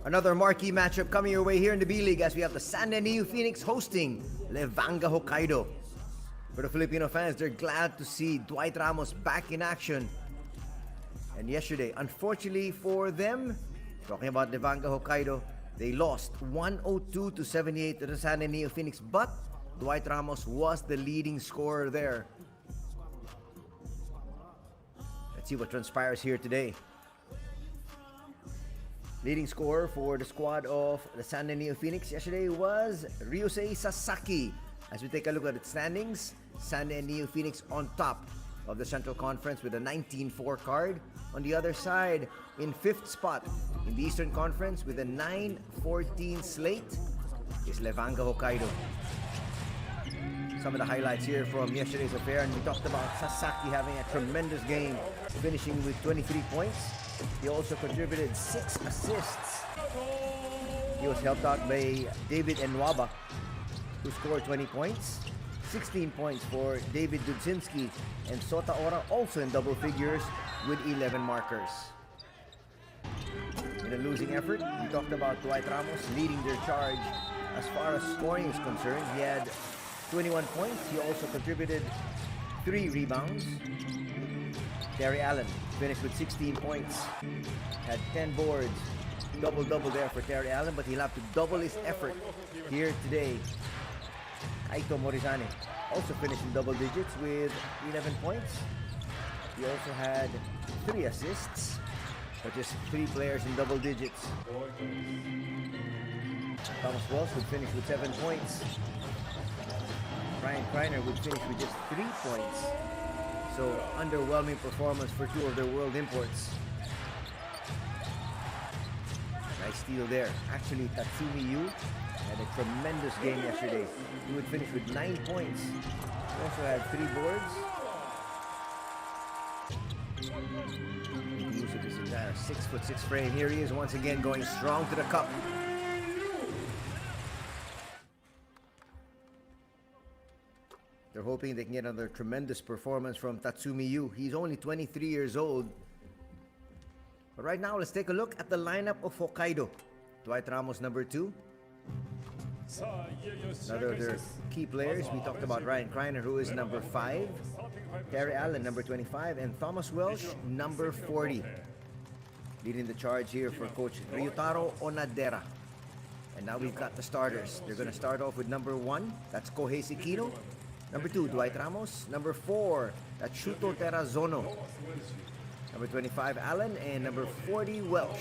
Another marquee matchup coming your way here in the B-League as we have the NEOPHOENIX hosting LEVANGA Hokkaido. For the Filipino fans, they're glad to see Dwight Ramos back in action. And yesterday, unfortunately for them, talking about LEVANGA Hokkaido, they lost 102-78 to the NEOPHOENIX, but Dwight Ramos was the leading scorer there. Let's see what transpires here today. Leading scorer for the squad of the NEOPHOENIX yesterday was Ryusei Sasaki. As we take a look at its standings, NEOPHOENIX on top of the Central Conference with a 19-4 card. On the other side, in 5th spot in the Eastern Conference with a 9-14 slate is LEVANGA Hokkaido. Some of the highlights here from yesterday's affair, and we talked about Sasaki having a tremendous game, finishing with 23 points. He also contributed 6 assists. He was helped out by David Nwaba, who scored 20 points. 16 points for David Dudzinski, and Sota Ora also in double figures with 11 markers. In a losing effort, we talked about Dwight Ramos leading their charge as far as scoring is concerned. He had 21 points. He also contributed 3 rebounds. Terry Allen finished with 16 points, had 10 boards, double-double there for Terry Allen, but he'll have to double his effort here today. Kaito Morizane also finished in double digits with 11 points. He also had 3 assists, but just 3 players in double digits. Thomas Welsh would finish with 7 points. Ryan Kreiner would finish with just 3 points. So, underwhelming performance for 2 of their world imports. Nice steal there. Actually, Tatsumi Yu had a tremendous game yesterday. He would finish with 9 points. He also had 3 boards. The use of his entire 6'6" frame. Here he is once again going strong to the cup. They're hoping they can get another tremendous performance from Tatsumi Yu. He's only 23 years old. But right now, let's take a look at the lineup of Hokkaido. Dwight Ramos, number 2. Another of their key players, we talked about Ryan Kreiner, who is number 5. Terry Allen, number 25. And Thomas Welsh, number 40. Leading the charge here for Coach Ryutaro Onadera. And now we've got the starters. They're going to start off with number 1. That's Kohei Sekino. Number 2, Dwight Ramos. Number 4, that's Shuto Terazono. Number 25, Allen. And number 40, Welsh.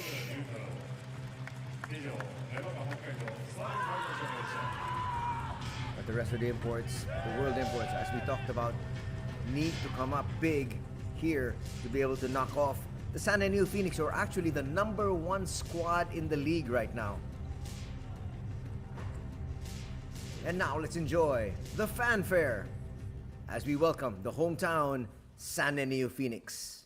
But the rest of the imports, the world imports, as we talked about, need to come up big here to be able to knock off the NEOPHOENIX, who are actually the number 1 squad in the league right now. And now let's enjoy the fanfare as we welcome the hometown NEOPHOENIX.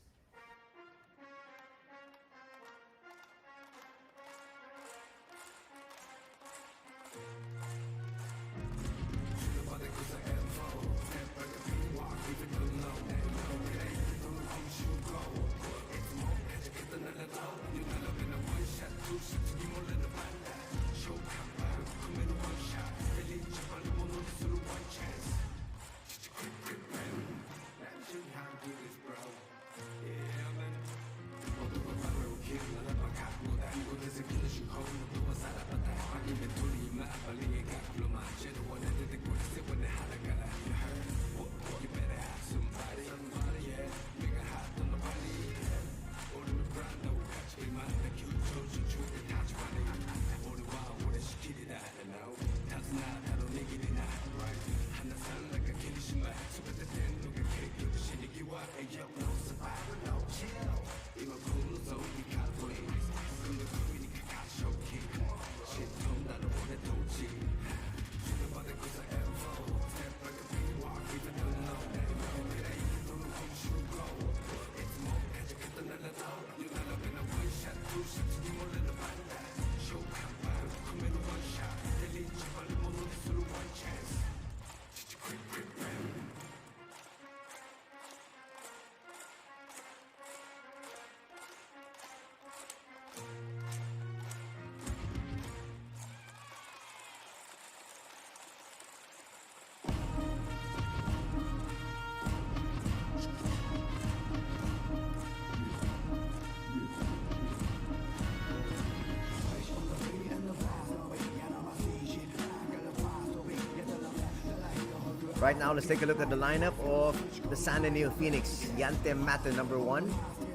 Right now, let's take a look at the lineup of the San NEOPHOENIX. Yante Mata, number 1.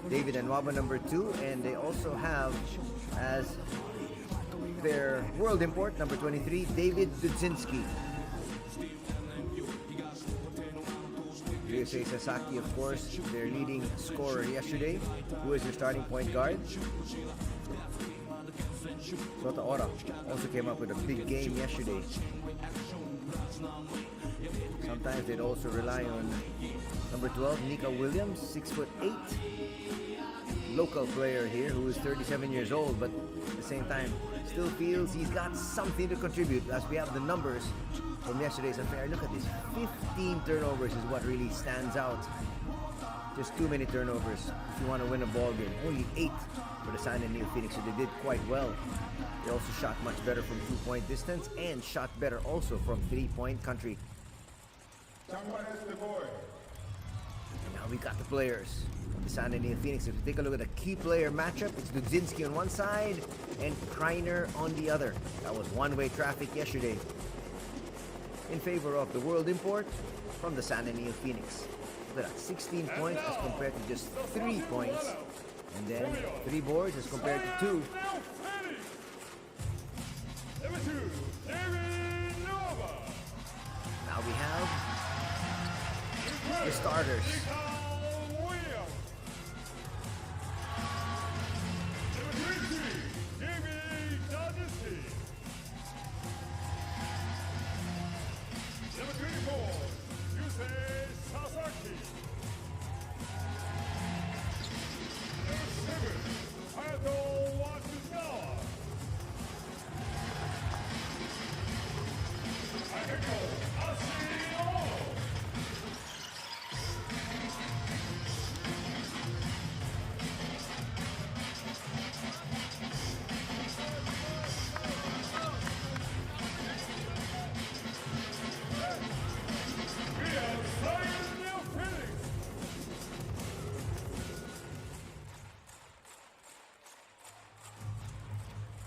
David Nwaba, number 2. And they also have as their world import, number 23, David Dudzinski. USA Sasaki, of course, their leading scorer yesterday, who is their starting point guard. Sota Ora also came up with a big game yesterday. Sometimes they'd also rely on number 12, Nika Williams, 6'8", local player here who is 37 years old, but at the same time still feels he's got something to contribute. As we have the numbers from yesterday's affair, look at this, 15 turnovers is what really stands out. Just too many turnovers if you want to win a ball game. Only 8 for the San NEOPHOENIX, so they did quite well. They also shot much better from 2-point distance and shot better also from 3-point country. And now we got the players of the San NEOPHOENIX. If you take a look at the key player matchup, it's Dudzinski on one side and Kreiner on the other. That was one-way traffic yesterday in favor of the world import from the San NEOPHOENIX. Look at that, 16 points as compared to just 3 points. And then 3 boards as compared to 2. Now we have the starters.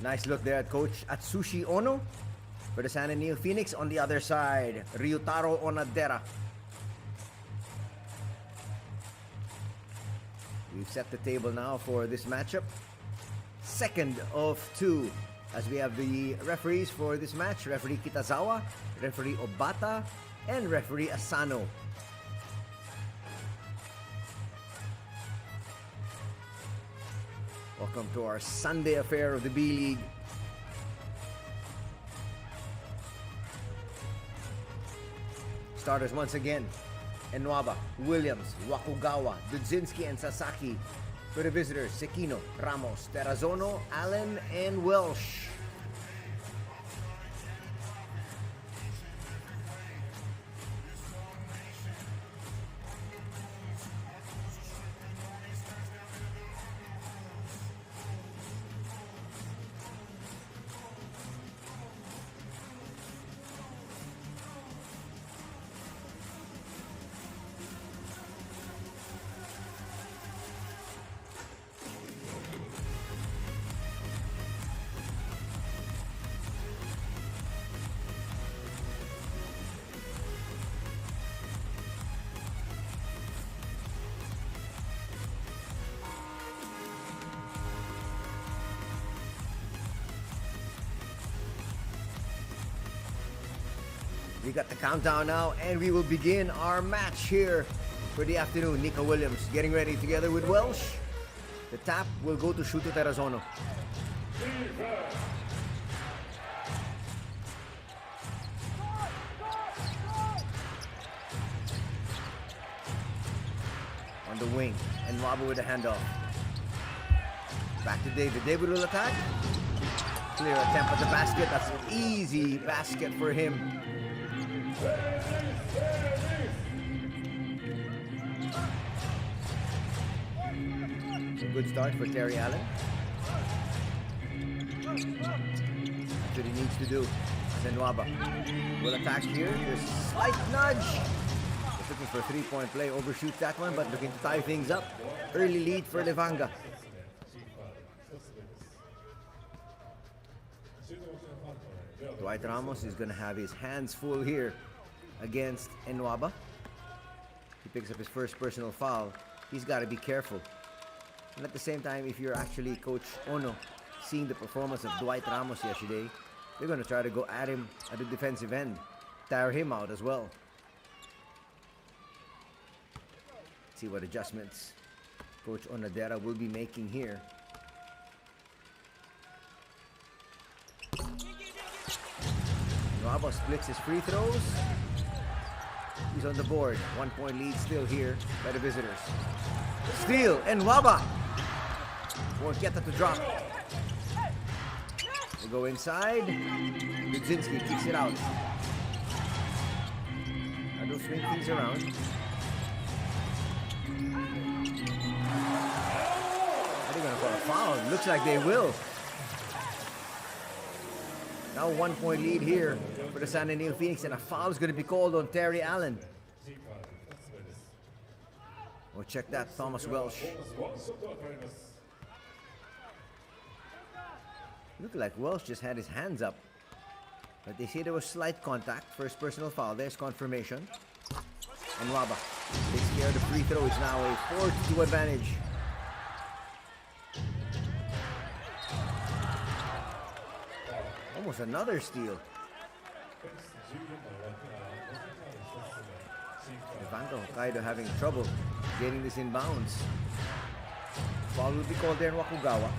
Nice look there at Coach Atsushi Ono for the San NEOPHOENIX. On the other side, Ryutaro Onadera. We've set the table now for this matchup. Second of 2, as we have the referees for this match. Referee Kitazawa, Referee Obata, and Referee Asano. Welcome to our Sunday affair of the B-League. Starters once again, Nwaba, Williams, Wakugawa, Dudzinski, and Sasaki. For the visitors, Sekino, Ramos, Terrazono, Allen, and Welsh. We got the countdown now, and we will begin our match here for the afternoon. Nika Williams getting ready together with Welsh. The tap will go to Shuto Terrazono. On the wing, and Nwaba with a handoff. Back to David. David will attack. Clear attempt at the basket. That's an easy basket for him. Good start for Terry Allen. That's what he needs to do. Then Nwaba will attack here. There's a slight nudge. Just looking for a 3-point play. Overshoots that one, but looking to tie things up. Early lead for Levanga. Dwight Ramos is going to have his hands full here against Nwaba. He picks up his first personal foul. He's got to be careful. And at the same time, if you're actually Coach Ono, seeing the performance of Dwight Ramos yesterday, they're going to try to go at him at the defensive end, tire him out as well. See what adjustments Coach Onadera will be making here. Nwaba splits his free throws. He's on the board. 1 point lead still here by the visitors. Steal, and Nwaba won't get that to drop. They go inside. Budzinski kicks it out. Now they'll swing things around. Are they going to call a foul? Looks like they will. Now 1 point lead here for the San NEOPHOENIX, and a foul is going to be called on Terry Allen. Oh, check that, Thomas Welsh. Looked like Welsh just had his hands up. But they say there was slight contact. First personal foul. There's confirmation. And Nwaba takes care of the free throw. It's now a 4-2 advantage. Almost another steal. Levanga Hokkaido having trouble getting this in bounds. Foul will be called there in Wakugawa.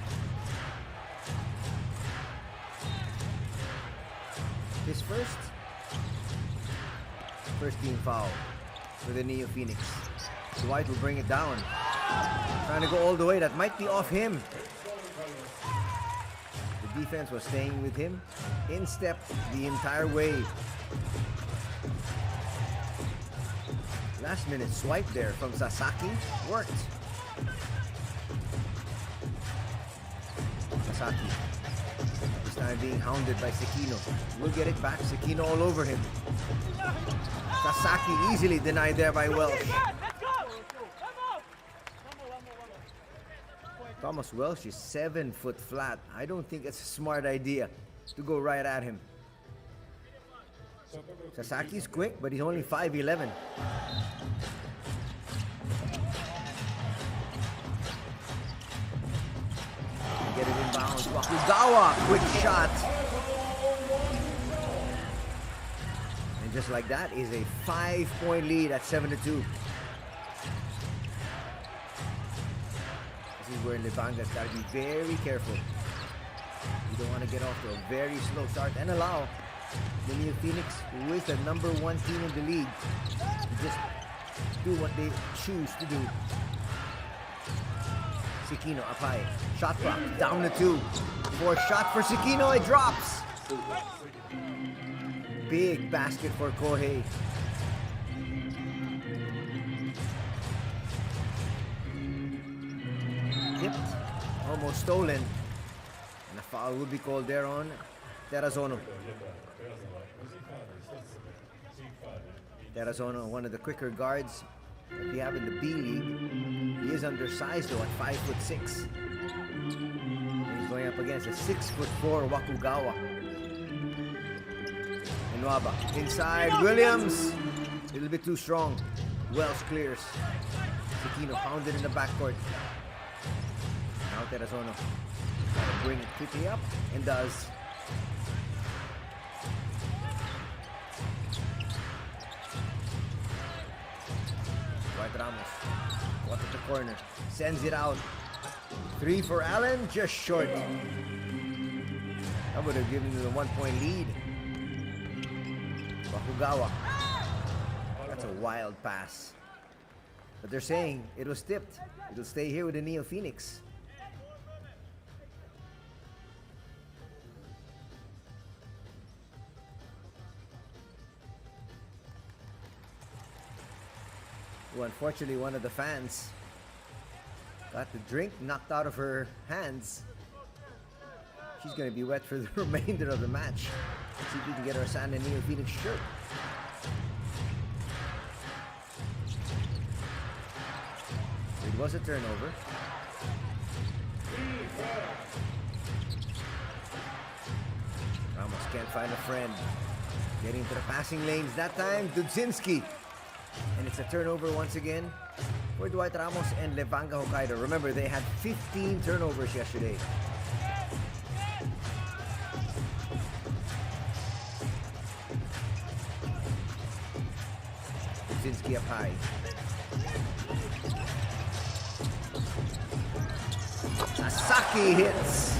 His first team foul for the NEOPHOENIX. Dwight will bring it down. Trying to go all the way. That might be off him. The defense was staying with him in step the entire way. Last minute swipe there from Sasaki. Worked. Sasaki. This time being hounded by Sekino. Will get it back. Sekino all over him. Sasaki easily denied there by Welsh. Thomas Welsh is 7 foot flat. I don't think it's a smart idea to go right at him. Sasaki's quick, but he's only 5'11". Get it in bounds. Wakugawa, quick shot. And just like that is a 5-point lead at 7-2. This is where Levanga's got to be very careful. You don't want to get off to a very slow start and allow the NEOPHOENIX, who is the #1 team in the league, to just do what they choose to do. Sekino up high. Shot clock down to 2. For a shot for Sekino, it drops. Big basket for Kohei. Tipped, almost stolen. And a foul will be called there on Terrazono. Terrazono, one of the quicker guards that we have in the B.LEAGUE. He is undersized though at 5'6". And he's going up against a 6'4" Wakugawa. And Nwaba inside. Williams, a little bit too strong. Welsh clears. Sekino pounded in the backcourt. Now Terrazono bring it quickly up and does. Dwight Ramos, what at the corner, sends it out. 3 for Allen, just short. That would have given you the 1-point lead. Wakugawa, that's a wild pass. But they're saying it was tipped. It'll stay here with the NEOPHOENIX. Well, unfortunately, one of the fans got the drink knocked out of her hands. She's going to be wet for the remainder of the match. See if we can get our San NEOPHOENIX shirt. It was a turnover. Ramos can't find a friend. Getting to the passing lanes that time, Dudzinski. And it's a turnover once again for Dwight Ramos and Levanga Hokkaido. Remember, they had 15 turnovers yesterday. Dudzinski up high. Sasaki hits.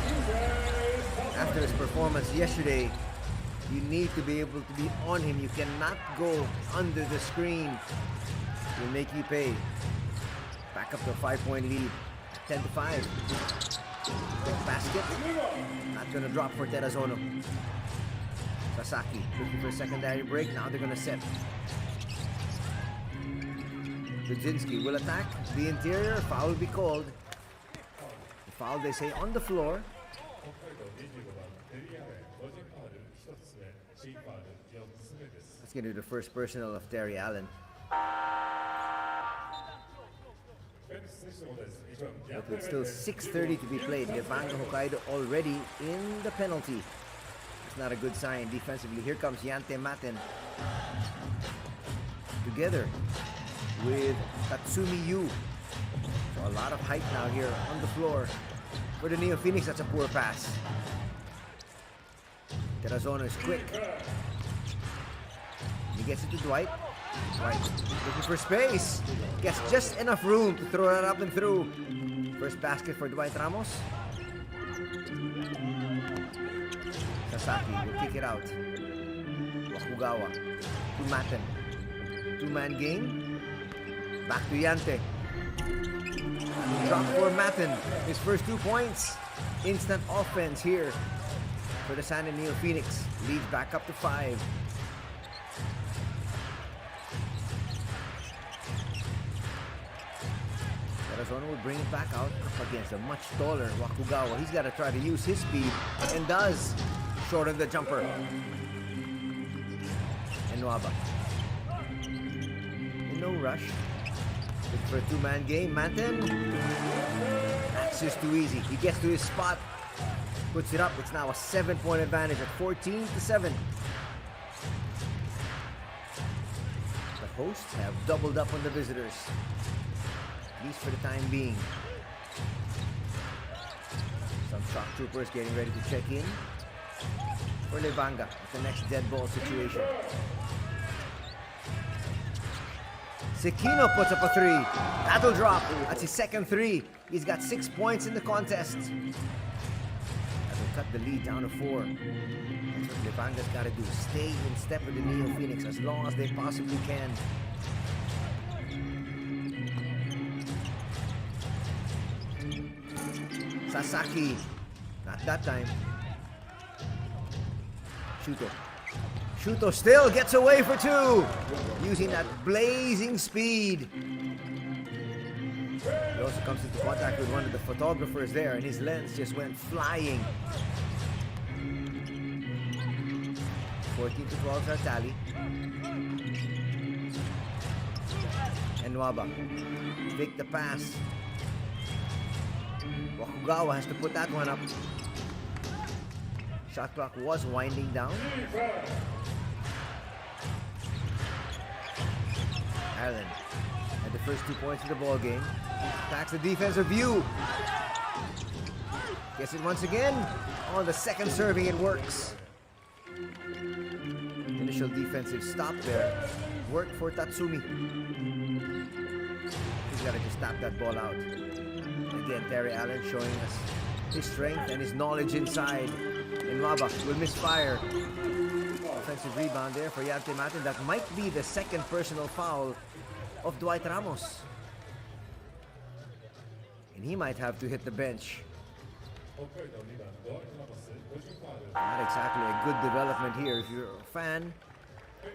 After his performance yesterday, you need to be able to be on him. You cannot go under the screen. It will make you pay. Back up to a 5-point lead. 10-5. Quick basket. Not gonna drop for Terazono. Sasaki looking for a secondary break. Now they're gonna set. Dudzinski will attack the interior. Foul will be called. The foul, they say, on the floor. Let's get into the first personal of Terry Allen. But with still 6:30 to be played, Levanga Hokkaido already in the penalty. It's not a good sign defensively. Here comes Yante Maten together with Tatsumi Yu. So a lot of height now here on the floor. For the NEOPHOENIX, that's a poor pass. Terazono is quick. He gets it to Dwight. Dwight looking for space. Gets just enough room to throw it up and through. First basket for Dwight Ramos. Sasaki will kick it out. Wakugawa to Maten. Two-man game. Back to Yante. Drop for Maten. His first 2 points. Instant offense here for the San NEOPHOENIX. Leads back up to 5. Terazono will bring it back out up against a much taller Wakugawa. He's got to try to use his speed and does. Shorten the jumper. And Nwaba. In no rush. Looking for a two-man game. Maten. That's just too easy. He gets to his spot. Puts it up. It's now a 7-point advantage at 14-7. The hosts have doubled up on the visitors. At least for the time being. Some shock troopers getting ready to check in for Levanga at the next dead ball situation. Sekino puts up a 3. That'll drop. That's his second 3. He's got 6 points in the contest. That'll cut the lead down to 4. That's what Levanga's got to do. Stay in step with the NEOPHOENIX as long as they possibly can. Sasaki. Not that time. Shuto still gets away for 2. Using that blazing speed. He also comes into contact with one of the photographers there and his lens just went flying. 14-12 is our tally. And Nwaba. Take the pass. Wakugawa has to put that one up. Shot clock was winding down. Allen had the first 2 points of the ball game. Attacks the defensive view. Gets it once again. On the second serving, it works. Initial defensive stop there. Worked for Tatsumi. He's got to just tap that ball out. Again, Terry Allen showing us his strength and his knowledge inside. And Nwaba will misfire. Offensive rebound there for Yante Maten. That might be the second personal foul of Dwight Ramos. And he might have to hit the bench. Not exactly a good development here if you're a fan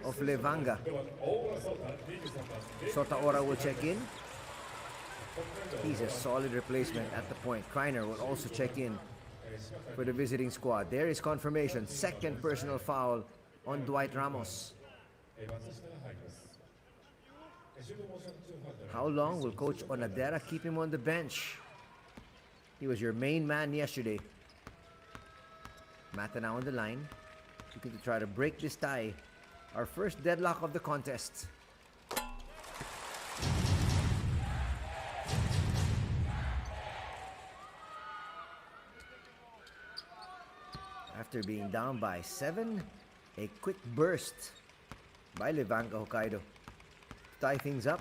of Levanga. Sotaora will check in. He's a solid replacement at the point. Kreiner will also check in for the visiting squad. There is confirmation. Second personal foul on Dwight Ramos. How long will Coach Onadera keep him on the bench? He was your main man yesterday. Mata now on the line. Looking to try to break this tie Our first deadlock of the contest. After being down by 7, a quick burst by Levanga Hokkaido to tie things up.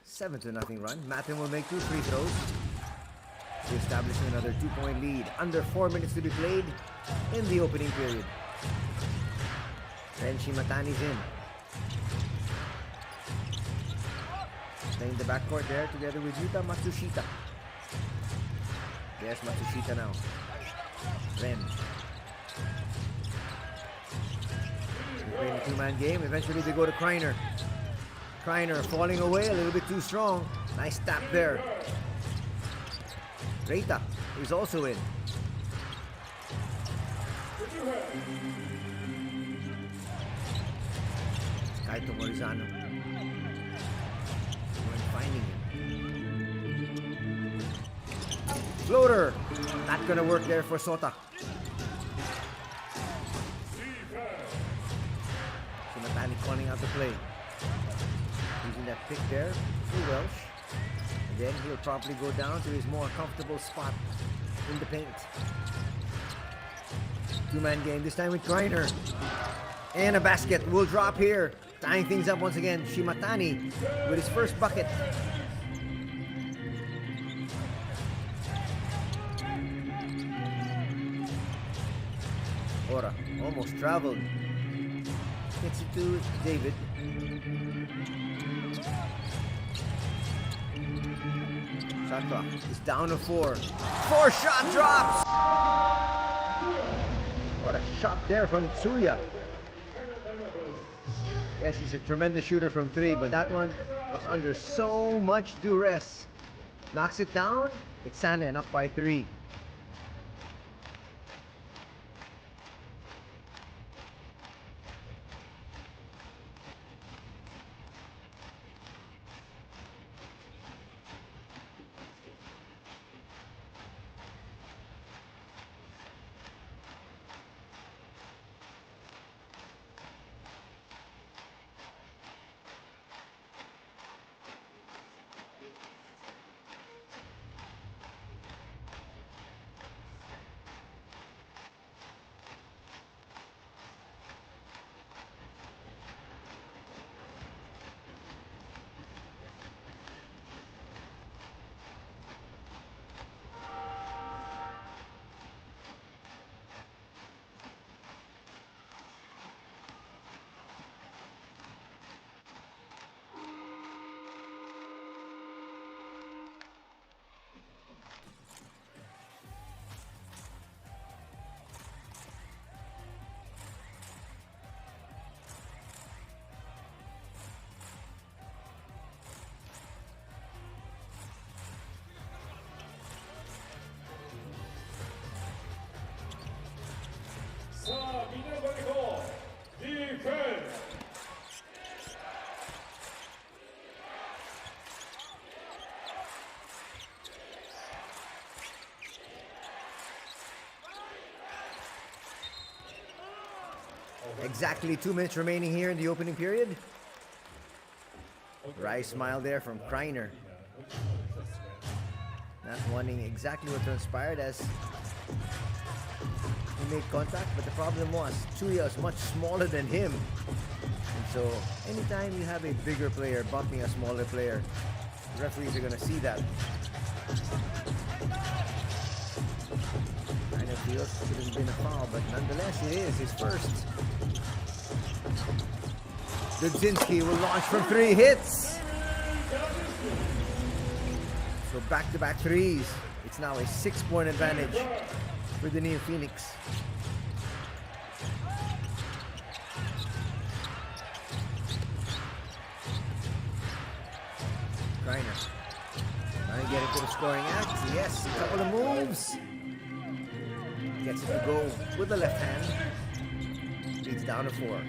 7-0 run. Matin will make 2 free throws to establish another 2-point lead. Under 4 minutes to be played in the opening period. Ren Shimatani's in. Playing the backcourt there together with Yuta Matsushita. Yes, Matsushita now. Ren. They're playing a 2-man game. Eventually they go to Kreiner. Kreiner falling away a little bit too strong. Nice tap there. Reita is also in. Kaito Morizano. We're finding him. Floater. Not gonna work there for Sota. Shimatani calling out the play. Using that pick there for Welsh. And then he'll probably go down to his more comfortable spot in the paint. 2-man game, this time with Kreiner. And a basket will drop here. Tying things up once again. Shimatani with his first bucket. Ora almost traveled. Gets it to David. Shot clock is down to 4. 4 shot drops! What a shot there from Tsuya. Yes, he's a tremendous shooter from 3, but that one was under so much duress. Knocks it down. It's Sanen up by 3. Exactly 2 minutes remaining here in the opening period. Wry smile there from Kreiner. Not wanting exactly what transpired as he made contact, but the problem was Tsuya is much smaller than him. And so anytime you have a bigger player bumping a smaller player, referees are going to see that. Kind of feels it should have been a foul, but nonetheless it is his first. Dudzinski will launch from 3 hits. So back-to-back threes. It's now a 6-point advantage for the NEOPHOENIX. Kreiner trying to get into the scoring act. Yes, a couple of moves. Gets it to go with the left hand. Leads down to 4.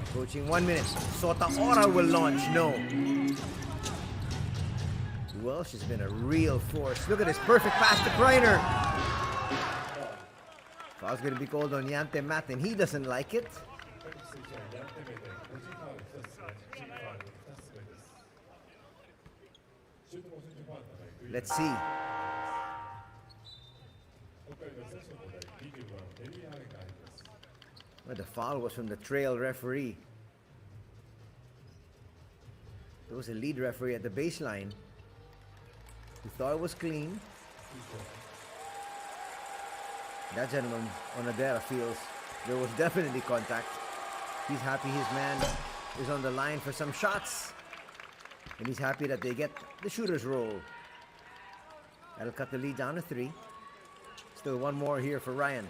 Approaching 1 minute. Sota Ora will launch. No. Welsh has been a real force. Look at this perfect pass to Kreiner. Foul's going to be called on Yante Matin. He doesn't like it. Let's see. Well, the foul was from the trail referee. There was a lead referee at the baseline who thought it was clean. That gentleman, Onadera, feels there was definitely contact. He's happy his man is on the line for some shots. And he's happy that they get the shooter's roll. That'll cut the lead down to 3. Still one more here for Ryan.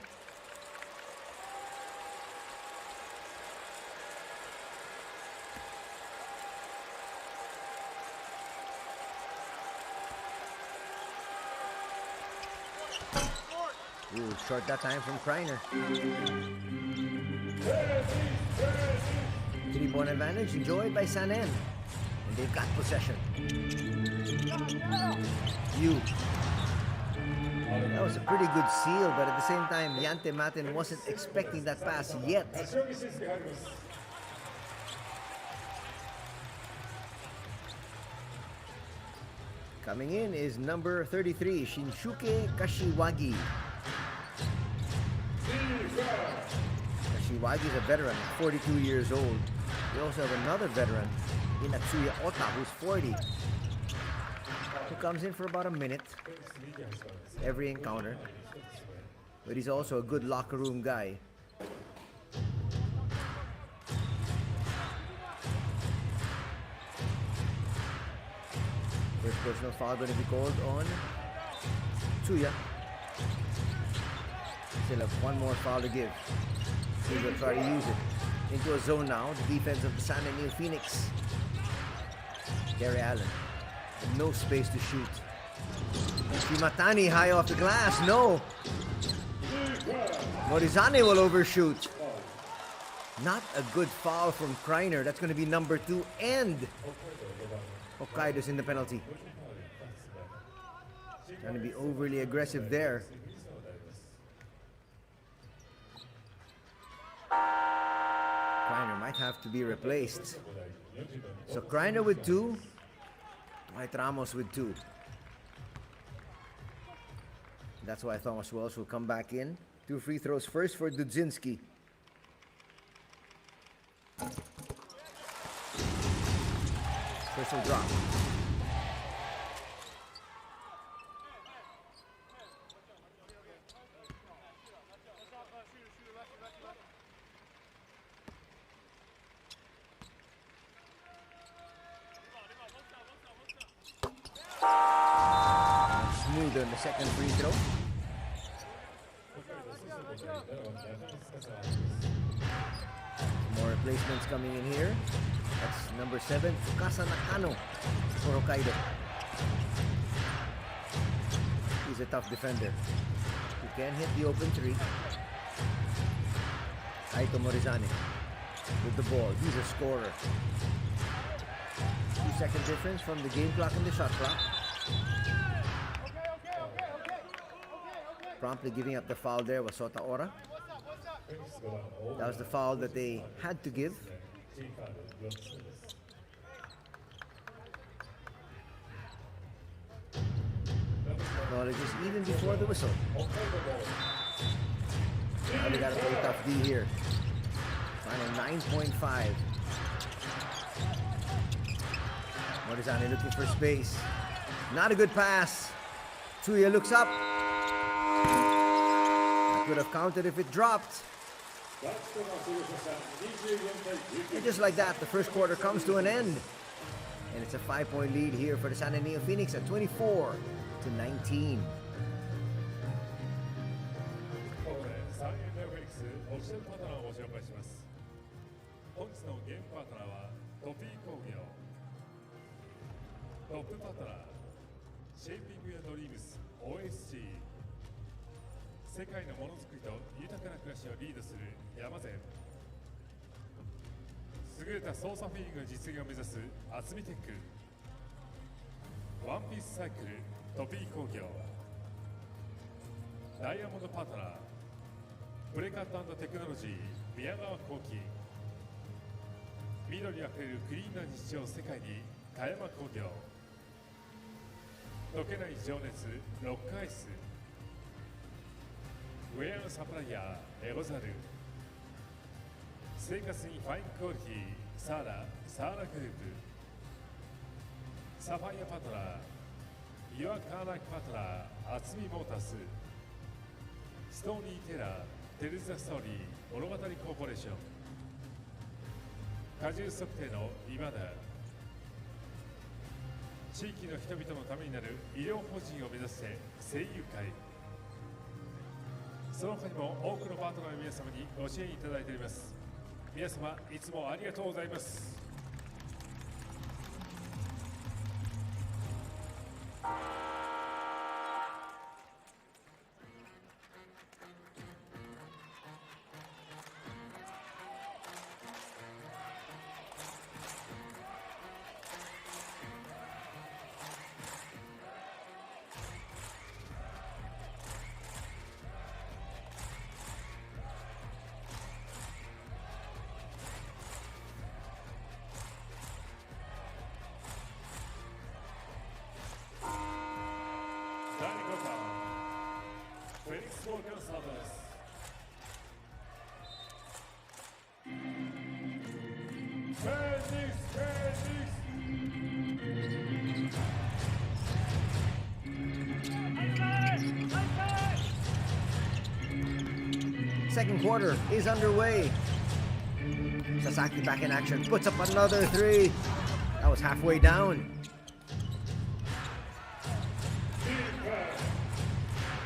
Ooh, short that time from Kreiner. 3-point advantage enjoyed by Sanen. And they've got possession. That was a pretty good seal, but at the same time, Yante Matin wasn't expecting that pass yet. Coming in is number 33, Shinsuke Kashiwagi. Kashiwagi is a veteran, 42 years old. We also have another veteran in Atsuya Ota, who's 40. Who comes in for about a minute every encounter. But he's also a good locker room guy. First personal foul going to be called on Tsuya. Still have one more foul to give. He's going to try to use it. Into a zone now. The defense of the San NEOPHOENIX. Gary Allen. No space to shoot. Shimatani high off the glass. No. Morizane will overshoot. Not a good foul from Kreiner. That's going to be number 2. And Hokkaido's in the penalty. Trying to be overly aggressive there. Kreiner might have to be replaced. So Kreiner with 2. Dwight Ramos with 2. That's why Thomas Welsh will come back in. 2 free throws first for Dudzinski. First will drop. Smooth on the second free throw. More replacements coming in here. That's number 7, Fukasa Nakano for Hokkaido. He's a tough defender who can hit the open 3. Aito Morizane with the ball. He's a scorer. 2-second difference from the game clock and the shot clock. Promptly giving up the foul there was Sota Ora. That was the foul that they had to give. Acknowledges even before the whistle. Now they got to play tough D here. Final 9.5. Morizane looking for space. Not a good pass. Tsuya looks up. That could have counted if it dropped. And just like that, the first quarter comes to an end. And it's a 5-point lead here for the San NEOPHOENIX at 24-19. ワンピースサイクルトピー工業、ダイヤモンドパートナープレカット&テクノロジー宮川工機、緑あふれるクリーンな日常を世界に田山工業、溶けない情熱ロックアイス、ウェアのサプライヤーエゴザル、生活にファインクオリティサーラグループ、サファイアパートナーユアカーナイパートナー厚みモータス、ストーニーテラーテルズ・ザ・ストーリー物語コーポレーション、荷重測定の今だ、地域の人々のためになる医療法人を目指して声優会、その他にも多くのパートナーの皆様にご支援いただいております。皆様いつもありがとうございます。第2クォーター、フェニックスボールからスタートです。フェニックス、Second quarter is underway. Sasaki back in action, puts up another three. That was halfway down.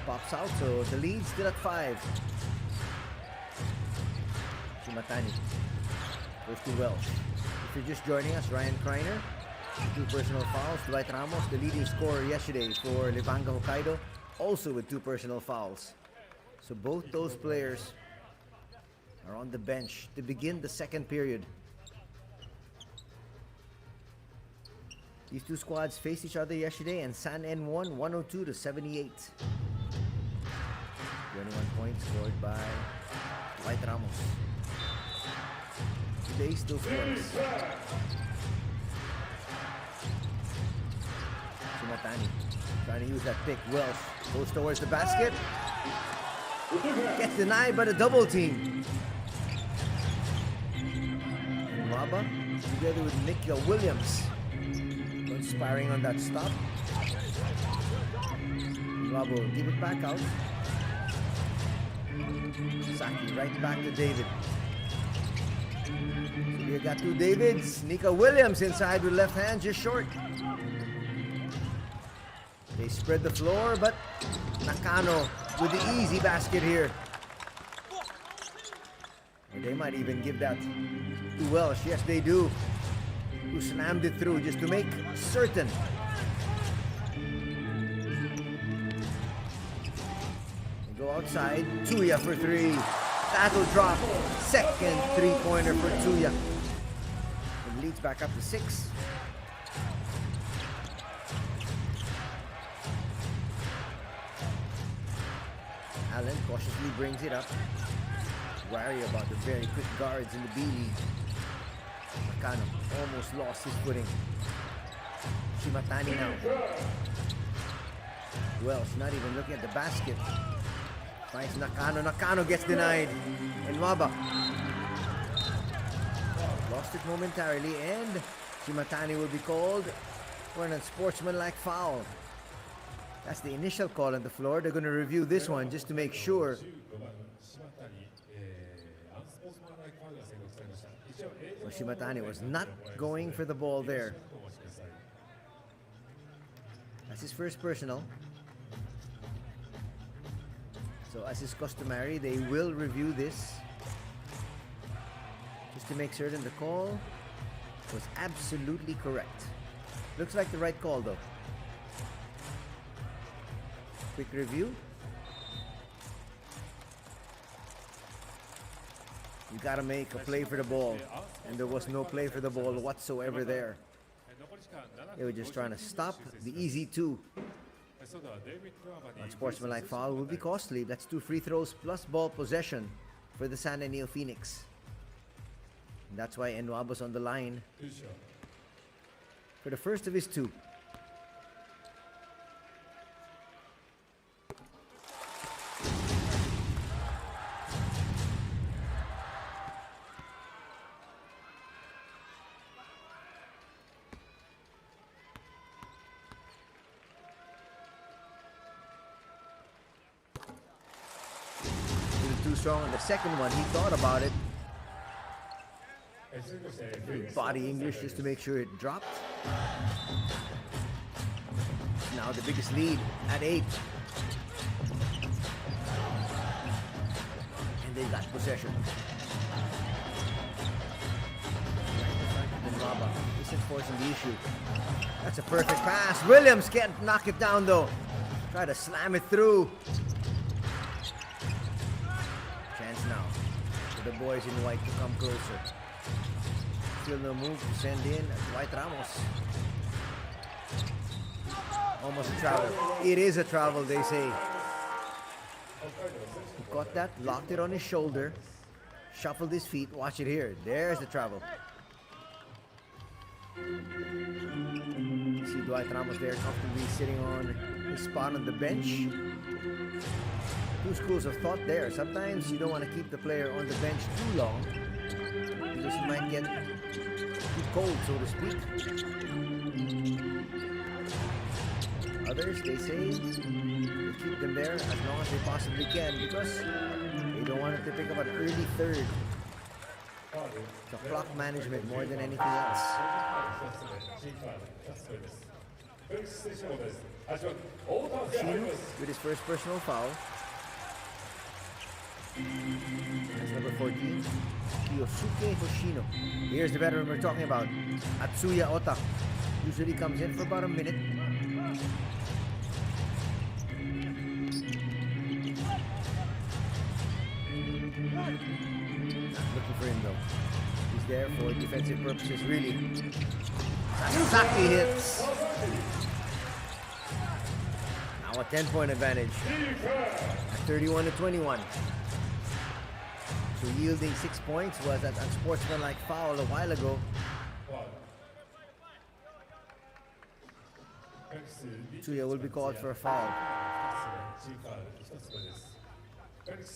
Pops out, so the lead still at 5. Shimatani goes to Welsh. If you're just joining us, Ryan Kreiner, 2 personal fouls. Dwight Ramos, the leading scorer yesterday for Levanga Hokkaido, also with 2 personal fouls. So both those players are on the bench to begin the second period. These two squads faced each other yesterday and San N won 102-78. 21 points scored by Dwight Ramos. Today still scores. Shimatani trying to use that pick. Welsh goes towards the basket. Gets denied by the double team. Raba together with Nikia Williams. Inspiring on that stop. Raba will give it back out. Saki right back to David. So we got 2 Davids. Nikia Williams inside with left hand just short. They spread the floor, but Nakano with the easy basket here. Or they might even give that to Welsh. Yes, they do. Who slammed it through just to make certain. They go outside. Tsuya for 3. That'll drop. Second 3-pointer for Tsuya. And leads back up to 6. Allen cautiously brings it up. Wary about the very quick guards in the B.LEAGUE. Nakano almost lost his footing. Shimatani now. Welsh not even looking at the basket. Finds Nakano. Nakano gets denied. And Waba lost it momentarily, and Shimatani will be called for an unsportsmanlike foul. That's the initial call on the floor. They're going to review this one just to make sure. So Shimatani was not going for the ball there. That's his first personal. So as is customary, they will review this just to make certain the call was absolutely correct. Looks like the right call though. Quick review. You gotta make a play for the ball, and there was no play for the ball whatsoever there. They were just trying to stop the easy two. Unsportsmanlike foul will be costly. That's 2 free throws plus ball possession for the San NEOPHOENIX. That's why Enwabo's on the line for the first of his 2. Too strong on the second one. He thought about it. Body English just to make sure it dropped. Now the biggest lead at 8. And they got possession. Then isn't forcing the issue. That's a perfect pass. Williams can't knock it down though. Try to slam it through. Chance now for the boys in white to come closer. Still no move to send in Dwight Ramos. Almost a travel. It is a travel, they say. He caught that, locked it on his shoulder, shuffled his feet. Watch it here. There's the travel. See Dwight Ramos there comfortably sitting on his spot on the bench. 2 schools of thought there. Sometimes you don't want to keep the player on the bench too long because he might get too cold, so to speak. Others, they say, they keep them there as long as they possibly can because they don't want them to pick up an early third. The clock management more than anything else. Hoshino with his first personal foul. That's number 14, Kyosuke Hoshino. Here's the veteran we're talking about, Atsuya Ota. Usually comes in for about a minute. Not looking for him though. He's there for defensive purposes, really. Sasaki hits. Now a 10-point advantage at 31-21. So yielding 6 points was that unsportsmanlike foul a while ago. Tsuya will be called for a foul.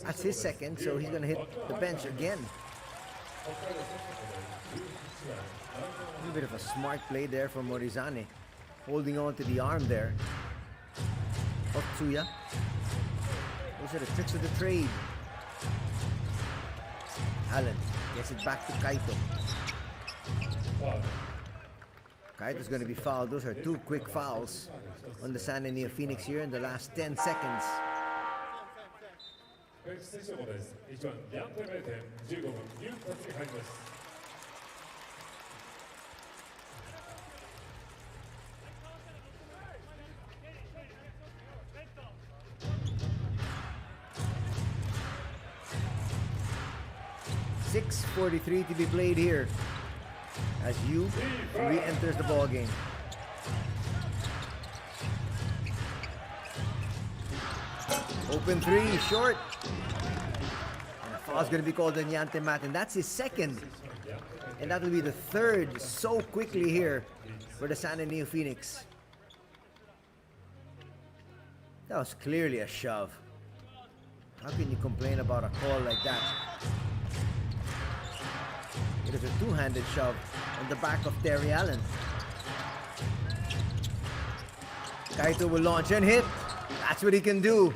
That's his second, so he's going to hit the bench again. A little bit of a smart play there from Morizane, holding on to the arm there of Tsuya. Those are the tricks of the trade. Allen gets it back to Kaito. Kaito's going to be fouled. Those are 2 quick fouls on the San NEOPHOENIX here in the last 10 seconds. .6:43 to be played here as Yu re-enters the ball game. Open 3, short. And a foul's going to be called on Yante Matin. That's his second. And that will be the third so quickly here for the San NEOPHOENIX. That was clearly a shove. How can you complain about a call like that? It is a 2-handed shove on the back of Terry Allen. Kaito will launch and hit. That's what he can do.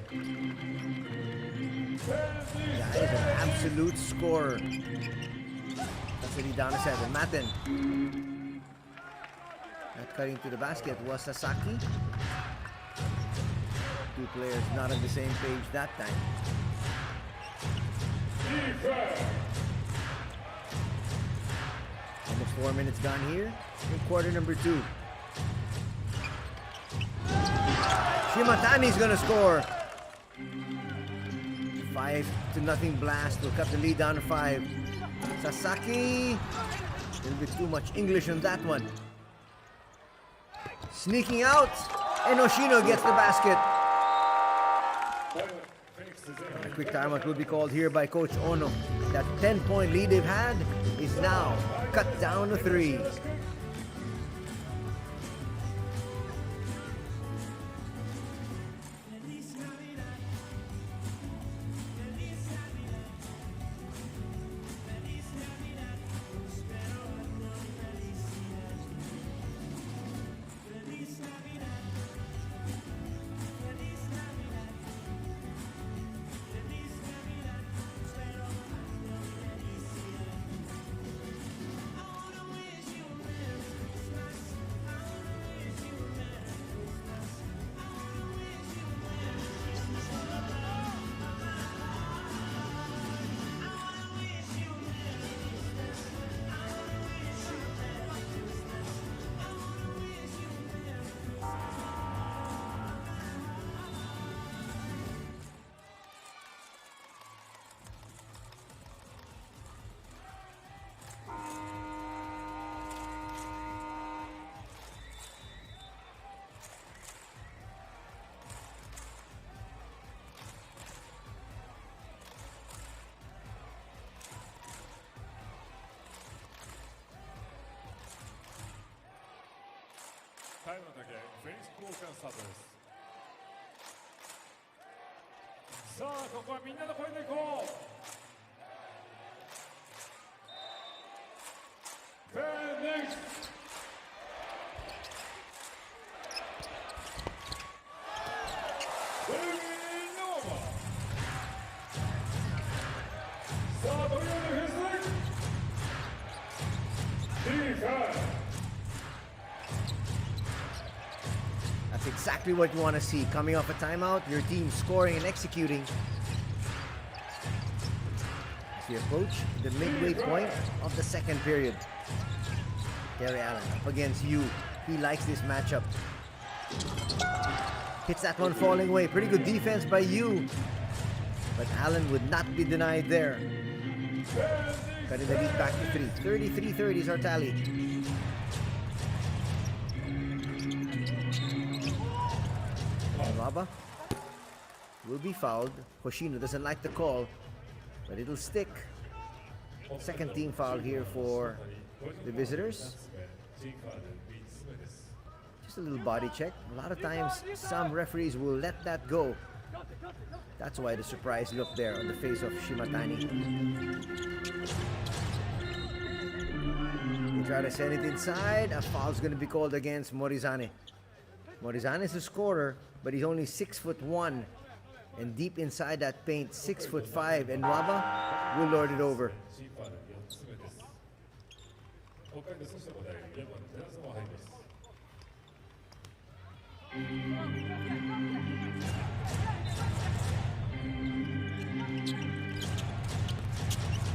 Yeah, he's an absolute scorer. That's what he down to 7. Matin. Not cutting to the basket was Sasaki. 2 players not on the same page that time. Almost 4 minutes gone here in quarter number 2. Shimatani's gonna score. 5-0 blast will cut the lead down to 5. Sasaki, a little bit too much English on that one. Sneaking out, and Hoshino gets the basket. A quick timeout will be called here by Coach Ono. That 10-point lead they've had is now cut down to 3.タイムの時フェニックス交換スタートです。さあここはみんなの声でいこう。フェニックスThat's exactly what you want to see. Coming off a timeout, your team scoring and executing. As we approach the midway point of the second period. Terry Allen up against you. He likes this matchup. Hits that one falling away. Pretty good defense by you. But Allen would not be denied there. Cutting the lead back to 3. 33-30 is our tally. Raba will be fouled. Hoshino doesn't like the call, but it'll stick. Second team foul here for the visitors. Just a little body check. A lot of times, some referees will let that go. That's why the surprise look there on the face of Shimatani. They try to send it inside. A foul's going to be called against Morizane. Morizane is a scorer, but he's only 6'1", and deep inside that paint, 6'5", and Waba will lord it over.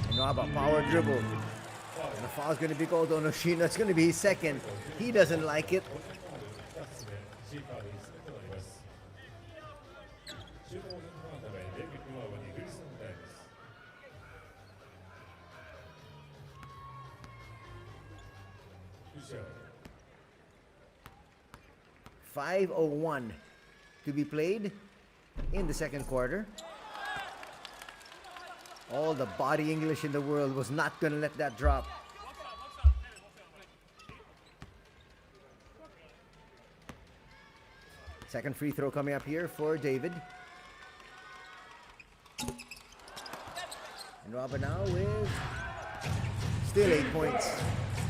And Waba, power dribble. And the foul's going to be called on Hoshino. It's going to be his second. He doesn't like it. .501 to be played in the second quarter. All the body English in the world was not going to let that drop. Second free throw coming up here for David. And Robert now with still 8 points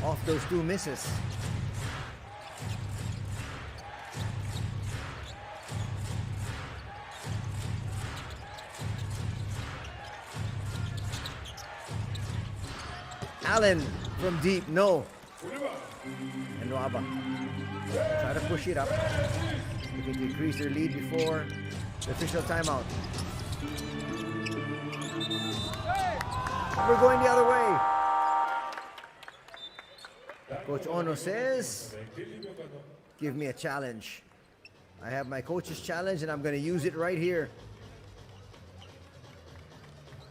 off those 2 misses. Allen from deep, no. And Waba try to push it up. Looking to increase their lead before the official timeout. We're going the other way. Coach Ono says, give me a challenge. I have my coach's challenge and I'm going to use it right here.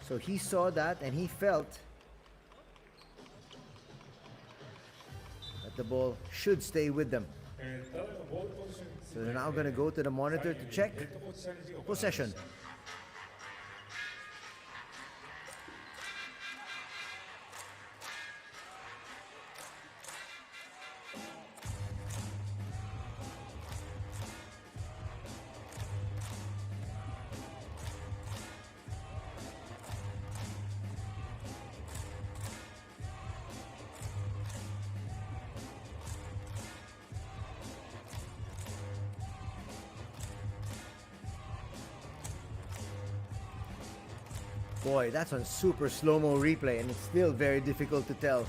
So he saw that and he felt that the ball should stay with them. So they're now going to go to the monitor to check possession. Boy, that's on super slow-mo replay, and it's still very difficult to tell.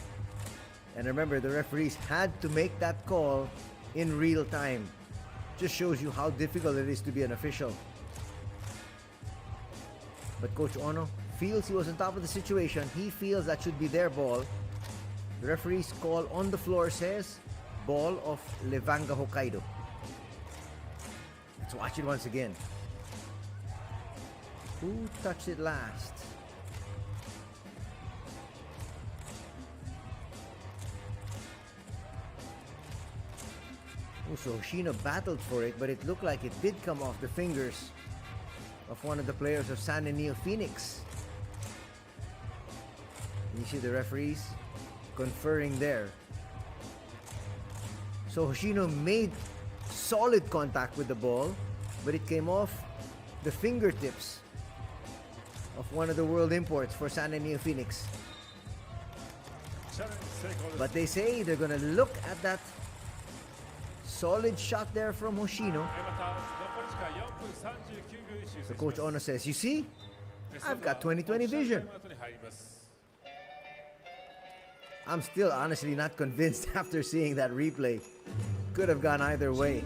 And remember, the referees had to make that call in real time. Just shows you how difficult it is to be an official. But Coach Ono feels he was on top of the situation. He feels that should be their ball. The referee's call on the floor says, ball of Levanga Hokkaido. Let's watch it once again. Who touched it last? Oh, so Hoshino battled for it, but it looked like it did come off the fingers of one of the players of San NEOPHOENIX. You see the referees conferring there. So Hoshino made solid contact with the ball, but it came off the fingertips of one of the world imports for San NEOPHOENIX. But they say they're gonna look at that solid shot there from Hoshino. So Coach Ono says, you see, I've got 20/20 vision. I'm still honestly not convinced after seeing that replay. Could have gone either way.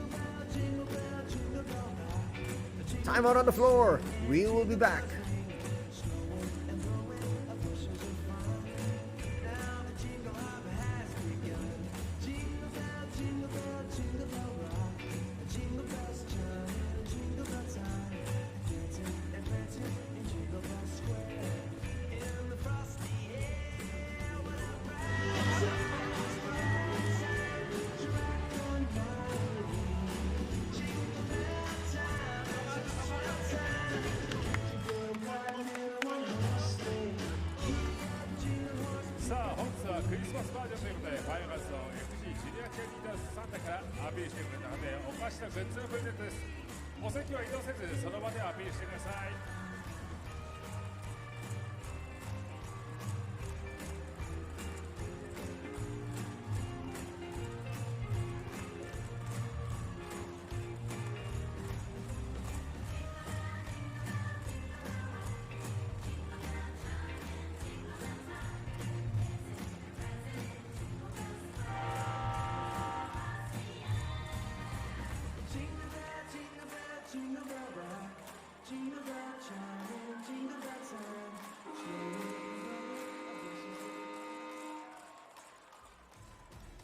Timeout on the floor. We will be back.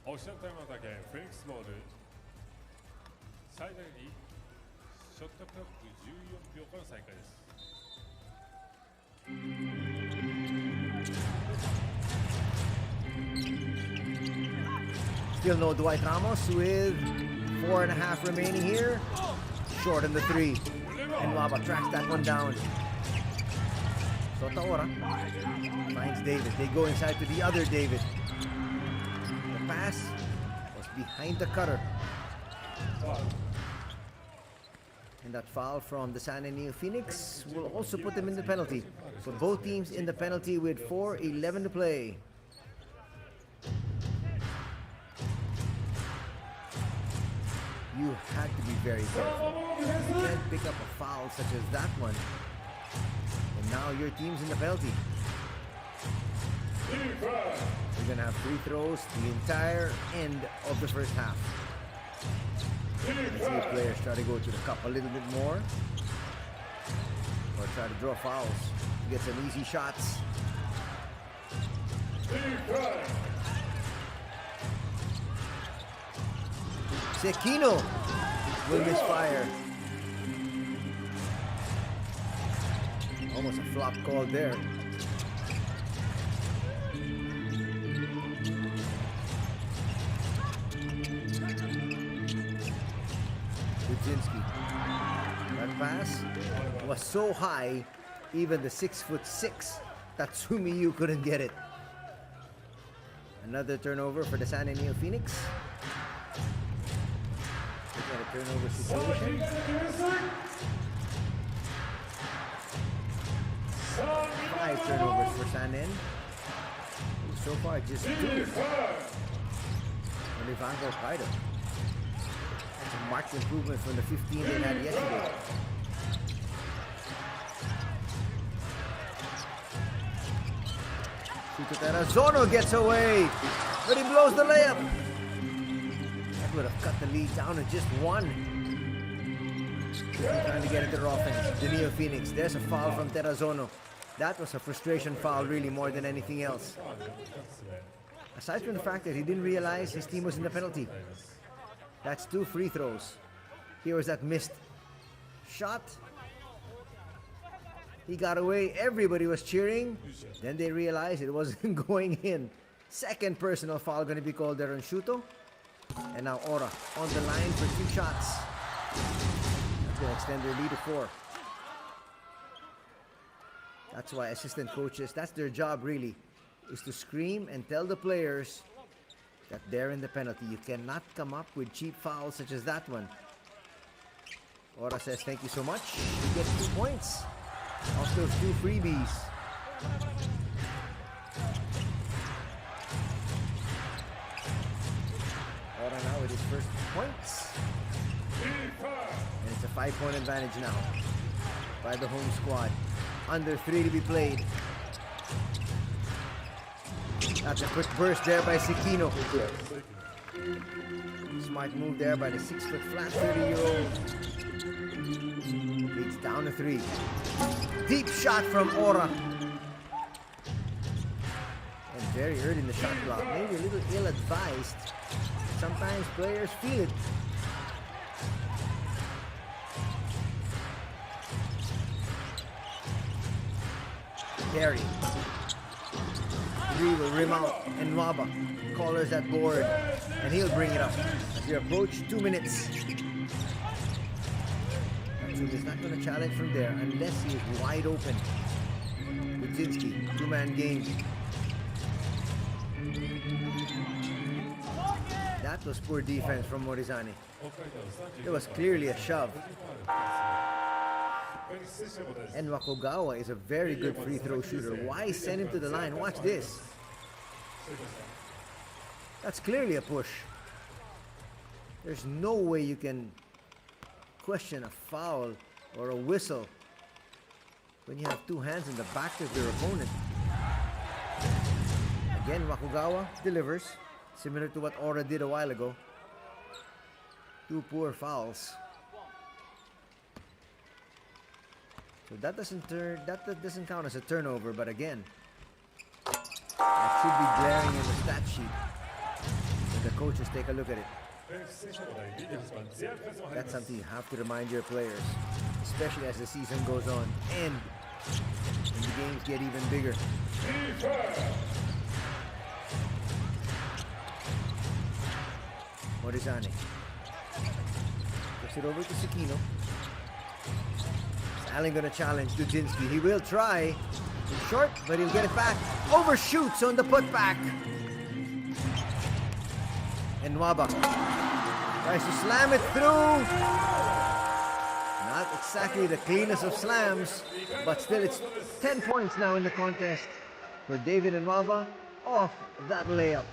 Official time attack, Phoenix ball. 最大にショットクロック14秒から再開です。Still no Dwight Ramos with 4.5 remaining here. Short in the 3. And Waba tracks that one down. So Taora finds David. They go inside to the other David. The pass was behind the cutter. And that foul from the San NEOPHOENIX will also put them in the penalty. So both teams in the penalty with 4:11 to play. You had to be very careful. You can't pick up a foul such as that one. And now your team's in the penalty. You're gonna have free throws the entire end of the first half. Let's see if players try to go to the cup a little bit more, or try to draw fouls to get some easy shots. Sekino will misfire. Almost a flop call there. Budzinski. That pass was so high, even the 6'6" Tatsumi Yu couldn't get it. Another turnover for the San NEOPHOENIX. Look at a turnover situation. 5 turnovers for San N. So far, just 2. For LEVANGA HOKKAIDO. That's a marked improvement from the 15 they had yesterday. RESONA gets away, but he blows the layup. That would have cut the lead down to just 1. Trying to get into their offense. The NEOPHOENIX. There's a foul from RESONA. That was a frustration foul, really, more than anything else. Aside from the fact that he didn't realize his team was in the penalty. That's 2 free throws. Here was that missed shot. He got away. Everybody was cheering. Then they realized it wasn't going in. Second personal foul going to be called there on Shuto. And now Ora on the line for 2 shots. That's going to extend their lead to 4. That's why assistant coaches, that's their job really, is to scream and tell the players that they're in the penalty. You cannot come up with cheap fouls such as that one. Ora says thank you so much. He gets 2 points off those 2 freebies. Ora now with his first points. And it's a 5-point advantage now by the home squad. Under 3 to be played. That's a quick burst there by Sekino. Smart move there by the 6-foot flat 30-year-old. Leads down to 3. Deep shot from Ora. And very early in the shot clock. Maybe a little ill-advised. Sometimes players feel it. Gary. 3 will rim out, and Waba collars that board, and he'll bring it up as we approach 2 minutes. He's not going to challenge from there unless he is wide open. Budzinski, 2-man game. That was poor defense from Morizani. It was clearly a shove. And Wakogawa is a very good free throw shooter. Why send him to the line? Watch this. That's clearly a push. There's no way you can question a foul or a whistle when you have 2 hands in the back of your opponent. Again, Wakogawa delivers, similar to what Ora did a while ago. 2 poor fouls. So that doesn't count as a turnover, but again, that should be glaring in the stat sheet. When the coaches take a look at it. That's something you have to remind your players, especially as the season goes on and when the games get even bigger. Morizani puts it over to Sekino. Allen gonna challenge Budzinski. He will try. It's short, but he'll get it back. Overshoots on the putback. And Waba tries to slam it through. Not exactly the cleanest of slams, but still it's 10 points now in the contest for David and Waba off that layup.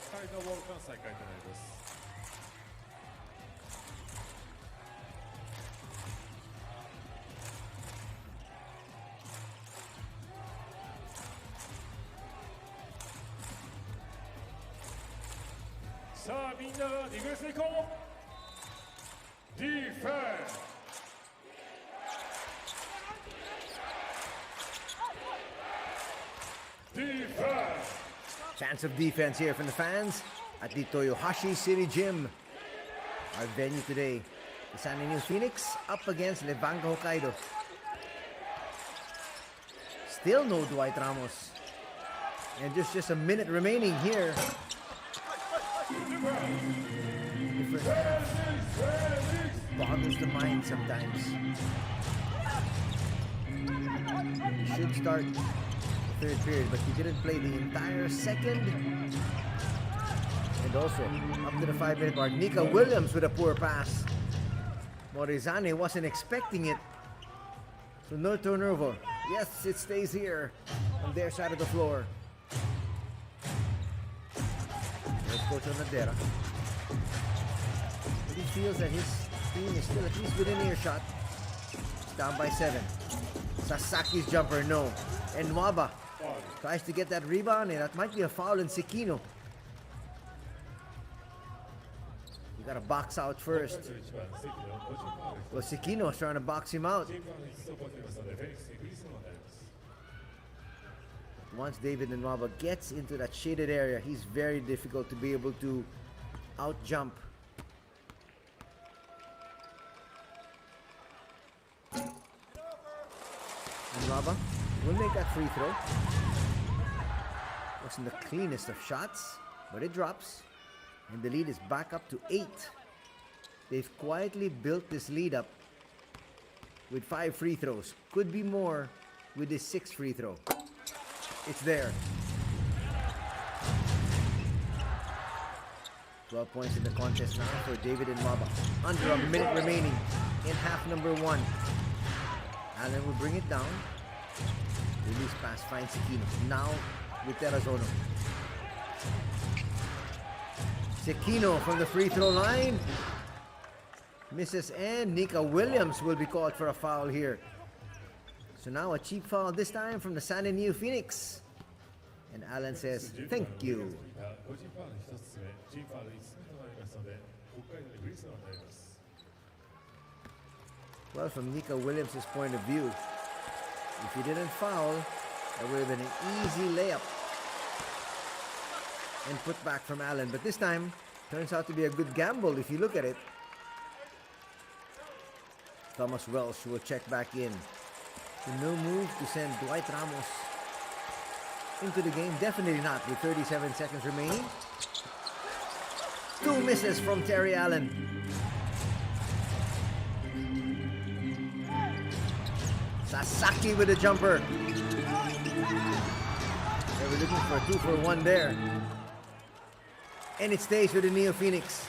北海道ボールから再開となります。さあみんなディフェンスに行こう。ディフェンス。Chance of defense here from the fans at the Toyohashi City Gym. Our venue today. The San NEOPHOENIX up against Levanga Hokkaido. Still no Dwight Ramos. And just a minute remaining here. Boggles the mind sometimes. He should start the third period, but he didn't play the entire second. And also, up to the 5-minute mark, Nika Williams with a poor pass. Morizane wasn't expecting it. So no turnover. Yes, it stays here on their side of the floor. There's Coach Onadera. But he feels that his team is still at least within earshot. It's down by 7. Sasaki's jumper, no. And Nwaba tries to get that rebound, and that might be a foul in Sekino. You gotta box out first. Well, Sekino is trying to box him out. Once David Nwaba gets into that shaded area, he's very difficult to be able to out-jump. Nwaba will make that free throw. Wasn't the cleanest of shots, but it drops. And the lead is back up to 8. They've quietly built this lead up with 5 free throws. Could be more with this 6th free throw. It's there. 12 points in the contest now for David Nwaba. Under a minute remaining in half number 1. Allen will bring it down. Release pass finds Sekino. Now with Terrazono. Sekino from the free throw line. Misses, and Nika Williams will be called for a foul here. So now a cheap foul this time from the San NEOPHOENIX. And Allen says, thank you. Well, from Nika Williams' point of view, if he didn't foul, that would have been an easy layup and put back from Allen. But this time, turns out to be a good gamble if you look at it. Thomas Welsh will check back in. So no move to send Dwight Ramos into the game. Definitely not with 37 seconds remaining. 2 misses from Terry Allen. Sasaki with a jumper. They were looking for a 2-for-1 there. And it stays with the NEOPHOENIX.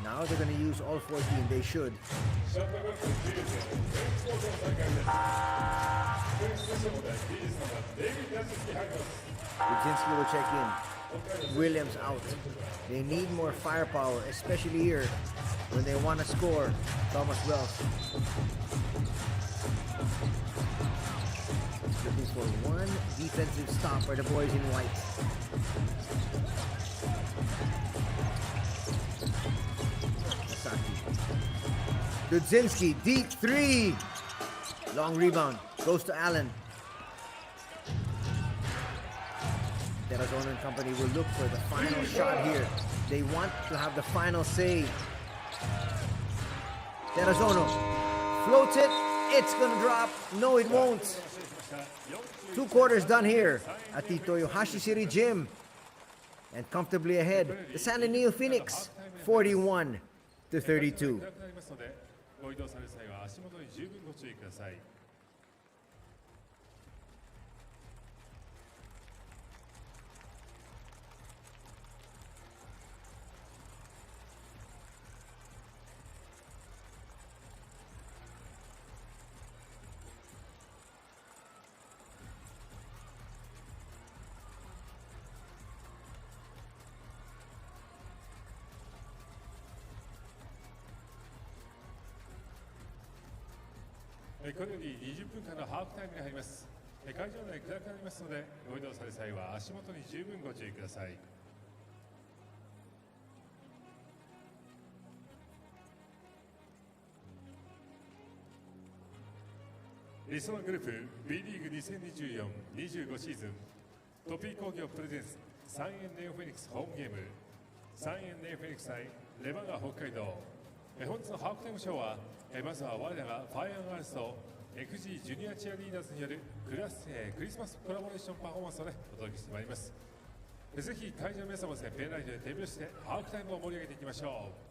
Now they're going to use all 14. They should. Budzinski will check in. Williams out. They need more firepower, especially here when they want to score. Thomas Welsh looking for one defensive stop for the boys in white. Budzinski, deep 3. Long rebound. Goes to Allen. Terrazono and company will look for the final shot here. They want to have the final say. Terrazono floats it. It's going to drop. No, it won't. 2 quarters done here at the Toyohashi City Gym. And comfortably ahead, the San NEOPHOENIX, 41-32. これより20分間のハーフタイムに入ります。会場内暗くなりますので、ご移動される際は足元に十分ご注意ください。リソナグループ B リーグ2024-25シーズントピー工業プレゼンス3円ネオフェニックスホームゲーム3円ネオフェニックス対レバンガ北海道。本日のハーフタイムショーはまずは我らがファイアンアールスと FG ジュニアチアリーダーズによるクリスマスコラボレーションパフォーマンスを、お届けしてまいります。ぜひ会場の皆様ですね、ペンライトで手拍子してハーフタイムを盛り上げていきましょう。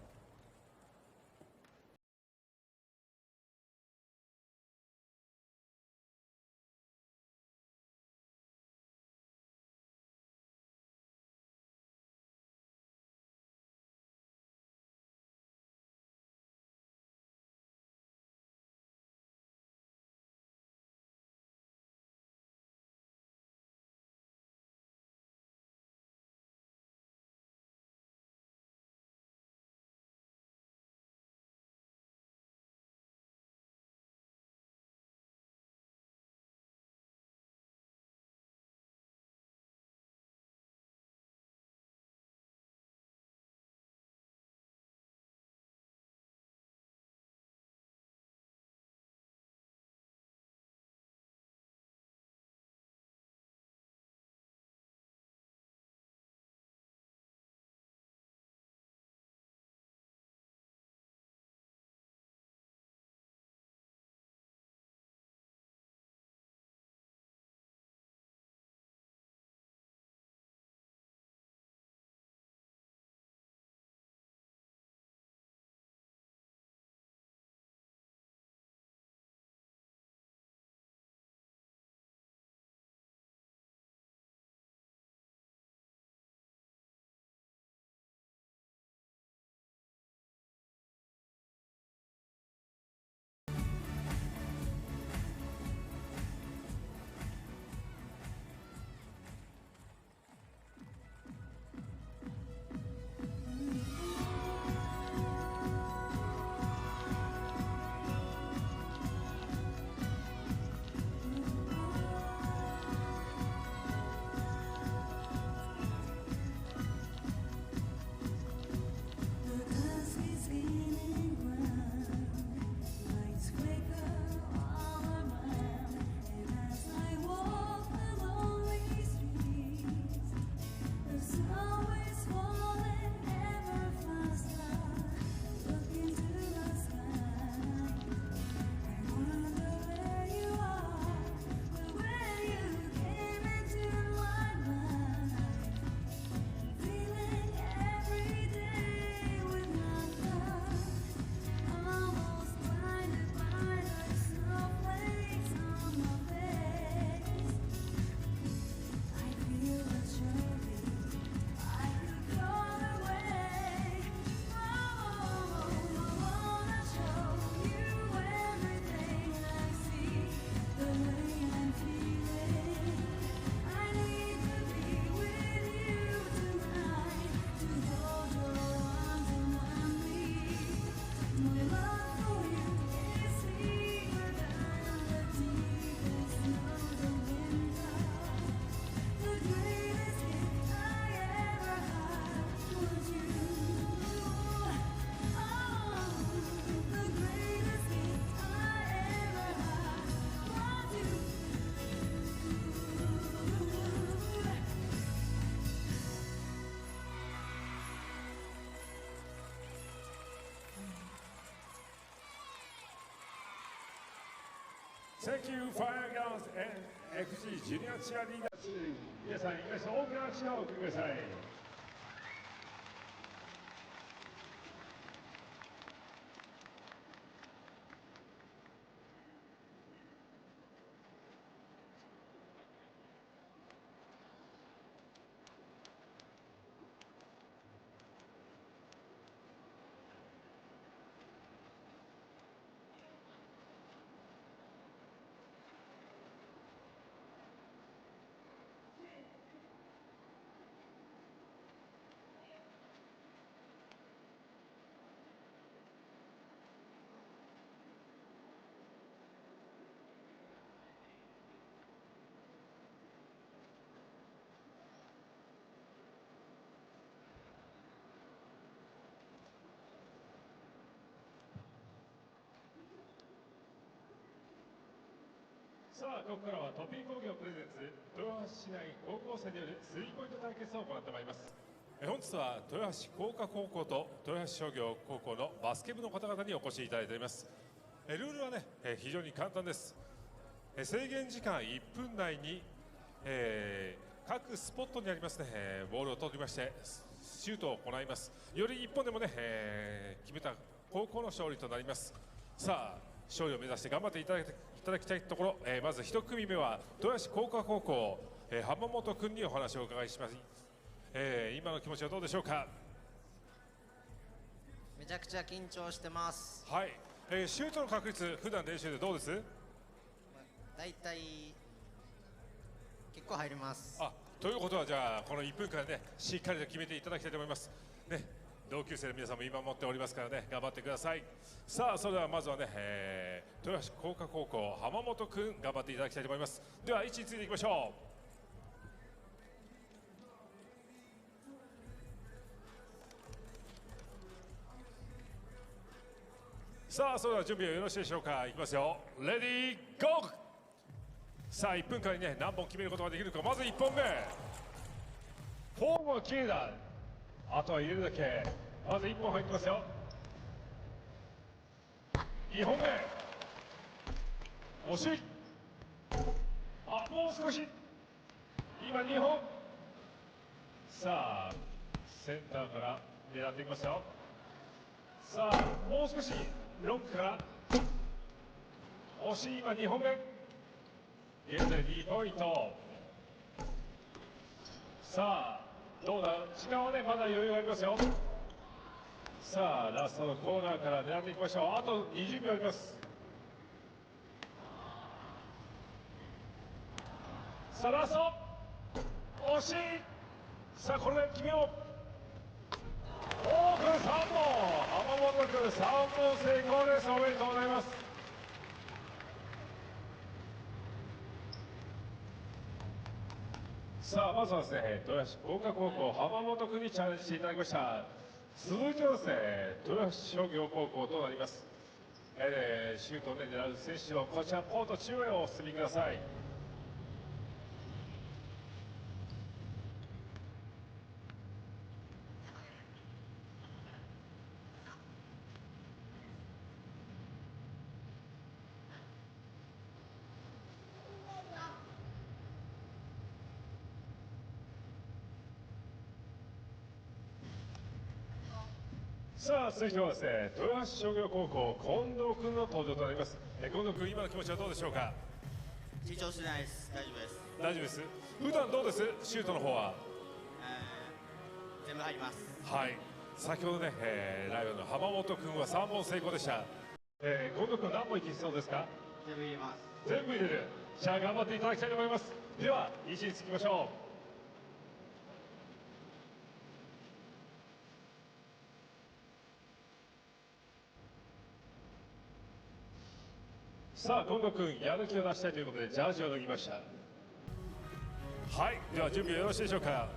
Thank you, Fire Girls and FG ジュニアチアリーダーズ。皆さん、大きな拍手をお送りください。さあここからはトピー工業プレゼンツ豊橋市内高校生によるスリーポイント対決を行ってまいります。本日は豊橋工科高校と豊橋商業高校のバスケ部の方々にお越しいただいております。ルールはね、非常に簡単です。制限時間1分内に、各スポットにありますね、ボールを取りましてシュートを行います。より1本でもね、決めた高校の勝利となります。さあ勝利を目指して頑張っていただきたいところ、まず1組目は豊橋工科高校、浜本君にお話をお伺いします。今の気持ちはどうでしょうか。めちゃくちゃ緊張してます。はい、シュートの確率普段練習でどうです？だいたい結構入ります。ということはじゃあこの1分間で、ね、しっかりと決めていただきたいと思いますね。同級生の皆さんも見守っておりますからね、頑張ってください。さあそれではまずはね、豊橋工科高校浜本君頑張っていただきたいと思います。では位置についていきましょう。さあそれでは準備はよろしいでしょうか。いきますよ、レディーゴー。さあ1分間にね何本決めることができるか。まず1本目、フォームはきれいだ。あとは入れるだけ。まず1本入ってますよ。2本目惜しい。もう少し。今2本。さあセンターから狙っていきますよ。さあもう少しロックから惜しい。今2本目。現在2ポイント。さあどうだ、時間はねまだ余裕がありますよ。さあラストのコーナーから狙っていきましょう。あと20秒あります。さあラスト惜しい。さあこれで決めよう。これ3本、浜本君3本成功です。おめでとうございます。さあまずはですね、豊橋工科高校浜本君にチャレンジしていただきました。続いてはですね、豊橋商業高校となります。シュートを、ね、狙う選手をこちらコート中へお進みください。さあ続いてはですね、豊橋商業高校近藤君の登場となります。近藤君、今の気持ちはどうでしょうか。緊張してないです。大丈夫です。大丈夫です。普段どうです、シュートの方は。全部入ります。はい、先ほどね、ライオンの浜本君は3本成功でした。近藤君何本いきそうですか。全部入れます。全部入れる。じゃあ頑張っていただきたいと思います。では位置につきましょう。さあ近藤君、やる気を出したいということでジャージを脱ぎました。はい、では準備はよろしいでしょうか。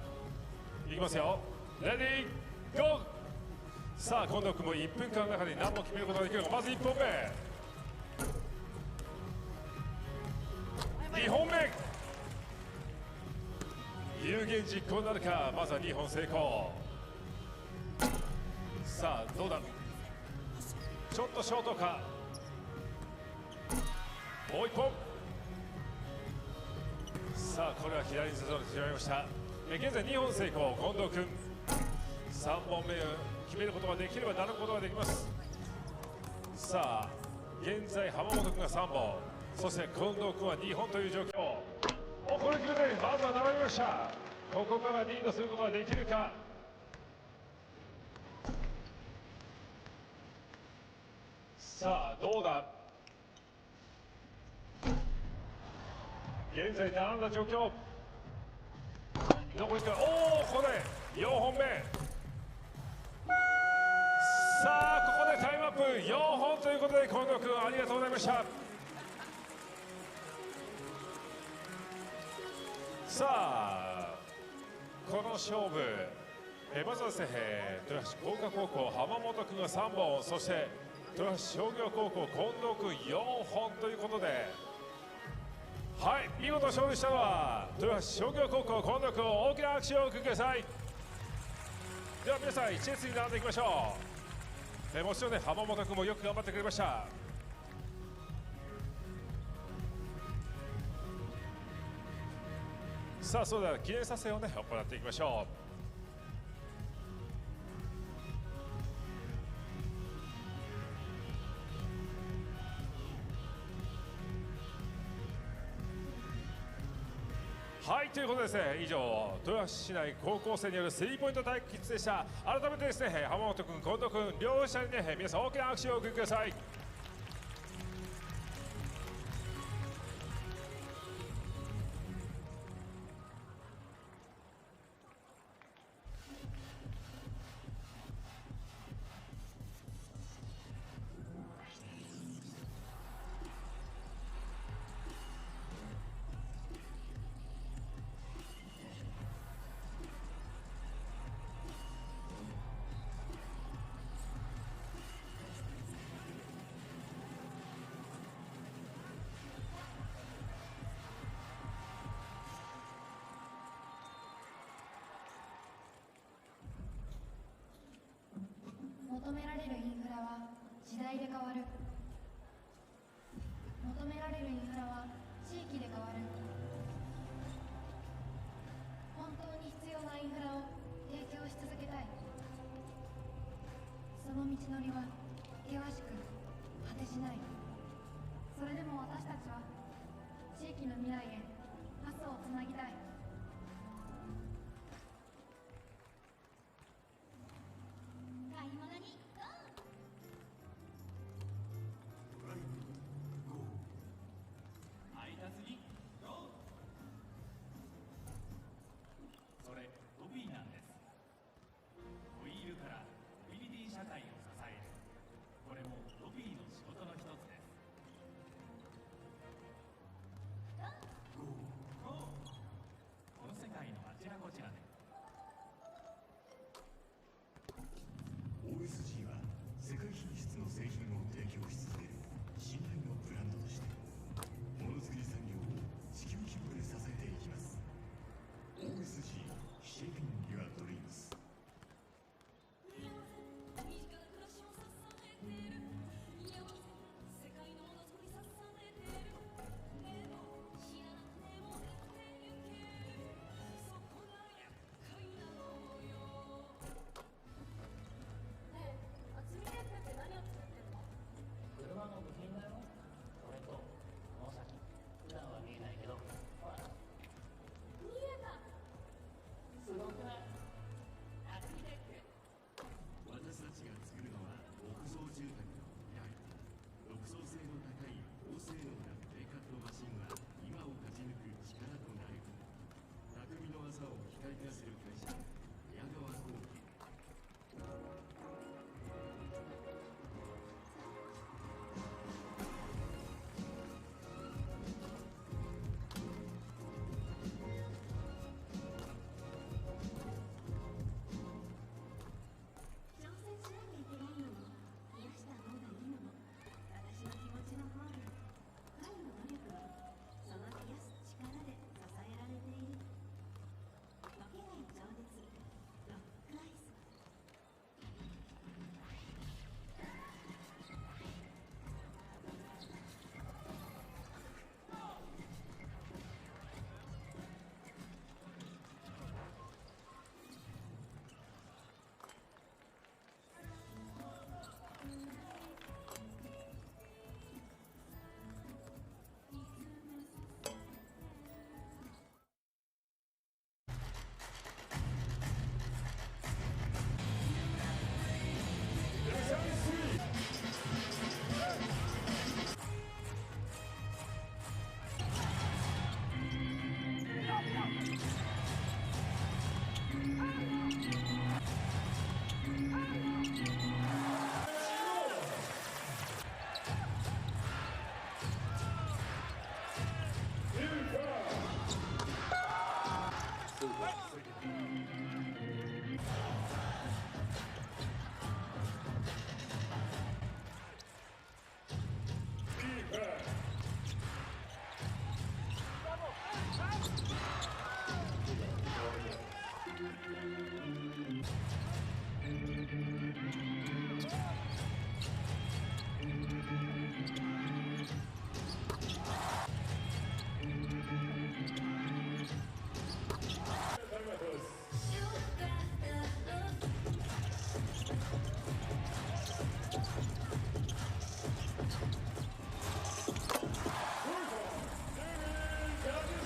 いきますよ、レディーゴー。さあ近藤君も1分間の中で何本決めることができるか。まず1本目、2本目、有言実行なるか。まずは2本成功。さあどうだ、ちょっとショートか。もう1本。さあこれは左にずれてしまいました。現在2本成功。近藤君3本目を決めることができれば並ぶことができます。さあ現在浜本君が3本、そして近藤君は2本という状況。これ決めてまずは並びました。ここからリードすることができるか。さあどうだ、現在並んだ状況。残りからここで4本目。さあここでタイムアップ4本ということで、近藤君ありがとうございました。さあこの勝負、まずはですね、豊橋工科高校浜本君が3本、そして豊橋商業高校近藤君4本ということで、はい、見事勝利したのは豊橋商業高校近藤君、大きな拍手をお送りください。では皆さん一列に並んでいきましょう。もちろんね、浜本君もよく頑張ってくれました。さあ、それでは記念撮影をね行っていきましょう。はい、ということでですね、以上豊橋市内高校生によるスリーポイント対決でした。改めてですね、浜本君、近藤君両者にね皆さん大きな拍手をお送りください。求められるインフラは時代で変わる。求められるインフラは地域で変わる。本当に必要なインフラを提供し続けたい。その道のりは険しく果てしない。それでも私たちは地域の未来へパスをつなぎたい。買い物にゴー。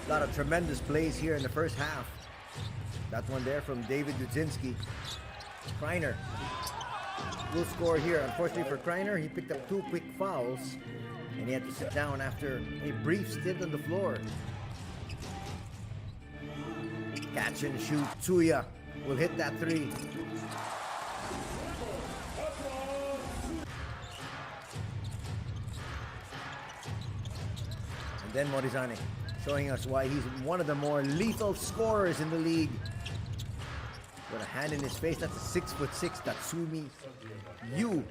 A lot of tremendous plays here in the first half. That one there from David Dudzinski. Kreiner will score here. Unfortunately for Kreiner, he picked up 2 quick fouls and he had to sit down after a brief stint on the floor. Catch and shoot. Tsuya will hit that 3. And then Morizane showing us why he's one of the more lethal scorers in the league. With a hand in his face, that's a 6'6" Tatsumi Yu.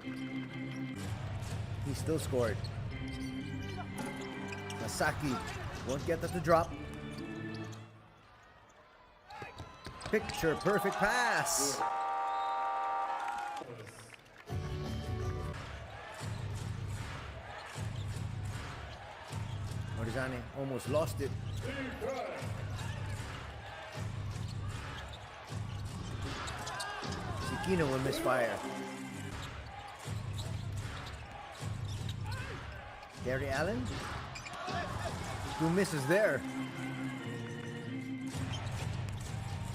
He still scored. Sasaki won't get that to drop. Picture perfect pass. Morizane almost lost it. Sikino will misfire. Gary Allen. 2 misses there.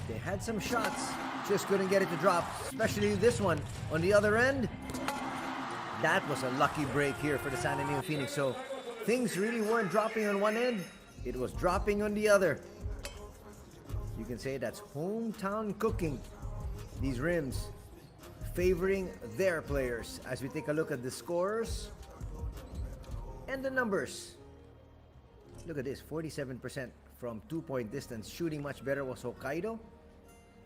They had some shots, just couldn't get it to drop, especially this one on the other end. That was a lucky break here for the San NEOPHOENIX. So things really weren't dropping on one end, it was dropping on the other. You can say that's hometown cooking. These rims favoring their players. As we take a look at the scores and the numbers. Look at this, 47% from 2-point distance. Shooting much better was Hokkaido.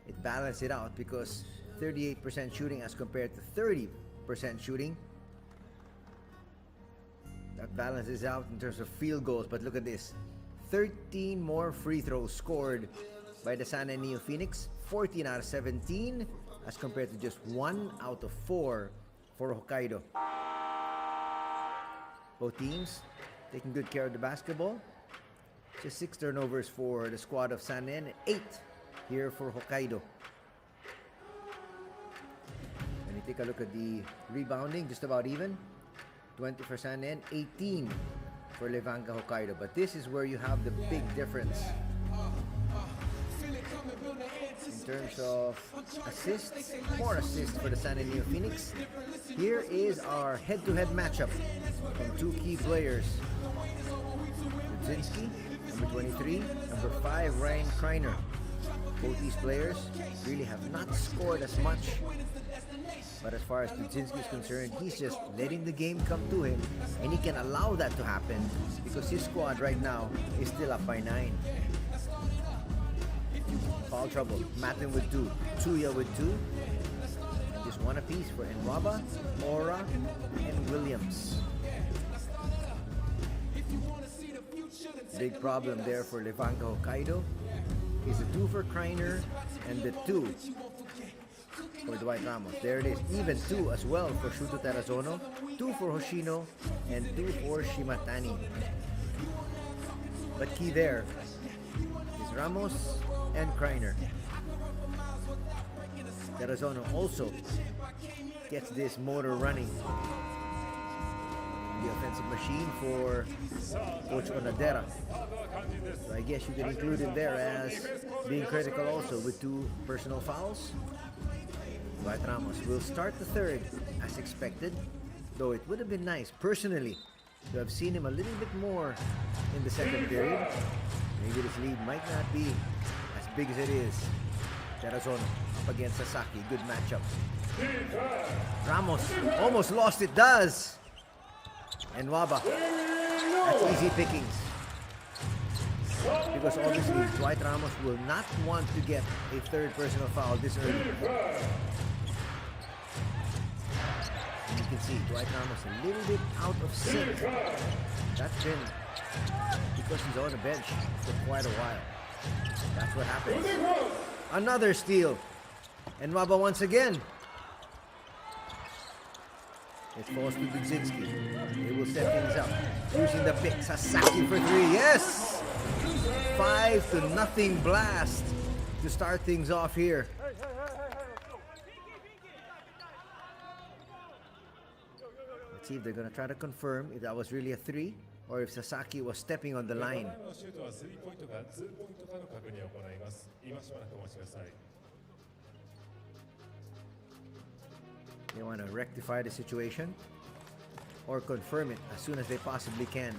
It balanced it out because 38% shooting as compared to 30% shooting. That balances out in terms of field goals. But look at this, 13 more free throws scored by the San NEOPHOENIX. 14 out of 17 as compared to just 1 out of 4 for Hokkaido. Both teams taking good care of the basketball. Just 6 turnovers for the squad of San N, 8 here for Hokkaido. When you take a look at the rebounding, just about even. 20 for San N, 18 for Levanga Hokkaido. But this is where you have the big difference. In terms of assists, more assists for the San NEOPHOENIX. Here is our head-to-head matchup from 2 key players. Dudzinski, number 23, number 5, Ryan Kreiner. Both these players really have not scored as much. But as far as Dudzinski is concerned, he's just letting the game come to him. And he can allow that to happen because his squad right now is still up by 9. Foul trouble. Matin with 2. Tsuya with 2. And just 1 apiece for Nwaba, Ora, and Williams. Big problem there for Levanga Hokkaido is the 2 for Kreiner and the 2 for Dwight Ramos. There it is. Even 2 as well for Shuto Terazono, 2 for Hoshino, and 2 for Shimatani. But key there is Ramos and Kreiner. Terazono also gets this motor running. The offensive machine for Coach Onadera. So I guess you can include him there as being critical also with 2 personal fouls. Dwight Ramos will start the third as expected, though it would have been nice personally to have seen him a little bit more in the second period. Maybe this lead might not be as big as it is. Terazono up against Sasaki, good matchup. Ramos almost lost it, does. And Nwaba, that's easy pickings. Because obviously Dwight Ramos will not want to get a third personal foul this early. And you can see Dwight Ramos a little bit out of sync. That's been because he's on the bench for quite a while. That's what happens. Another steal. And Nwaba once again. It falls to Dudzinski. They will set things up. Using the pick. Sasaki for 3. Yes! 5-0 blast to start things off here. Let's see if they're going to try to confirm if that was really a 3. or if Sasaki was stepping on the ただい line. まのシュートはスリーポイントかツーポイントかの確認を行います。今しばらくお待ちください。 They want to rectify the situation or confirm it as soon as they possibly can.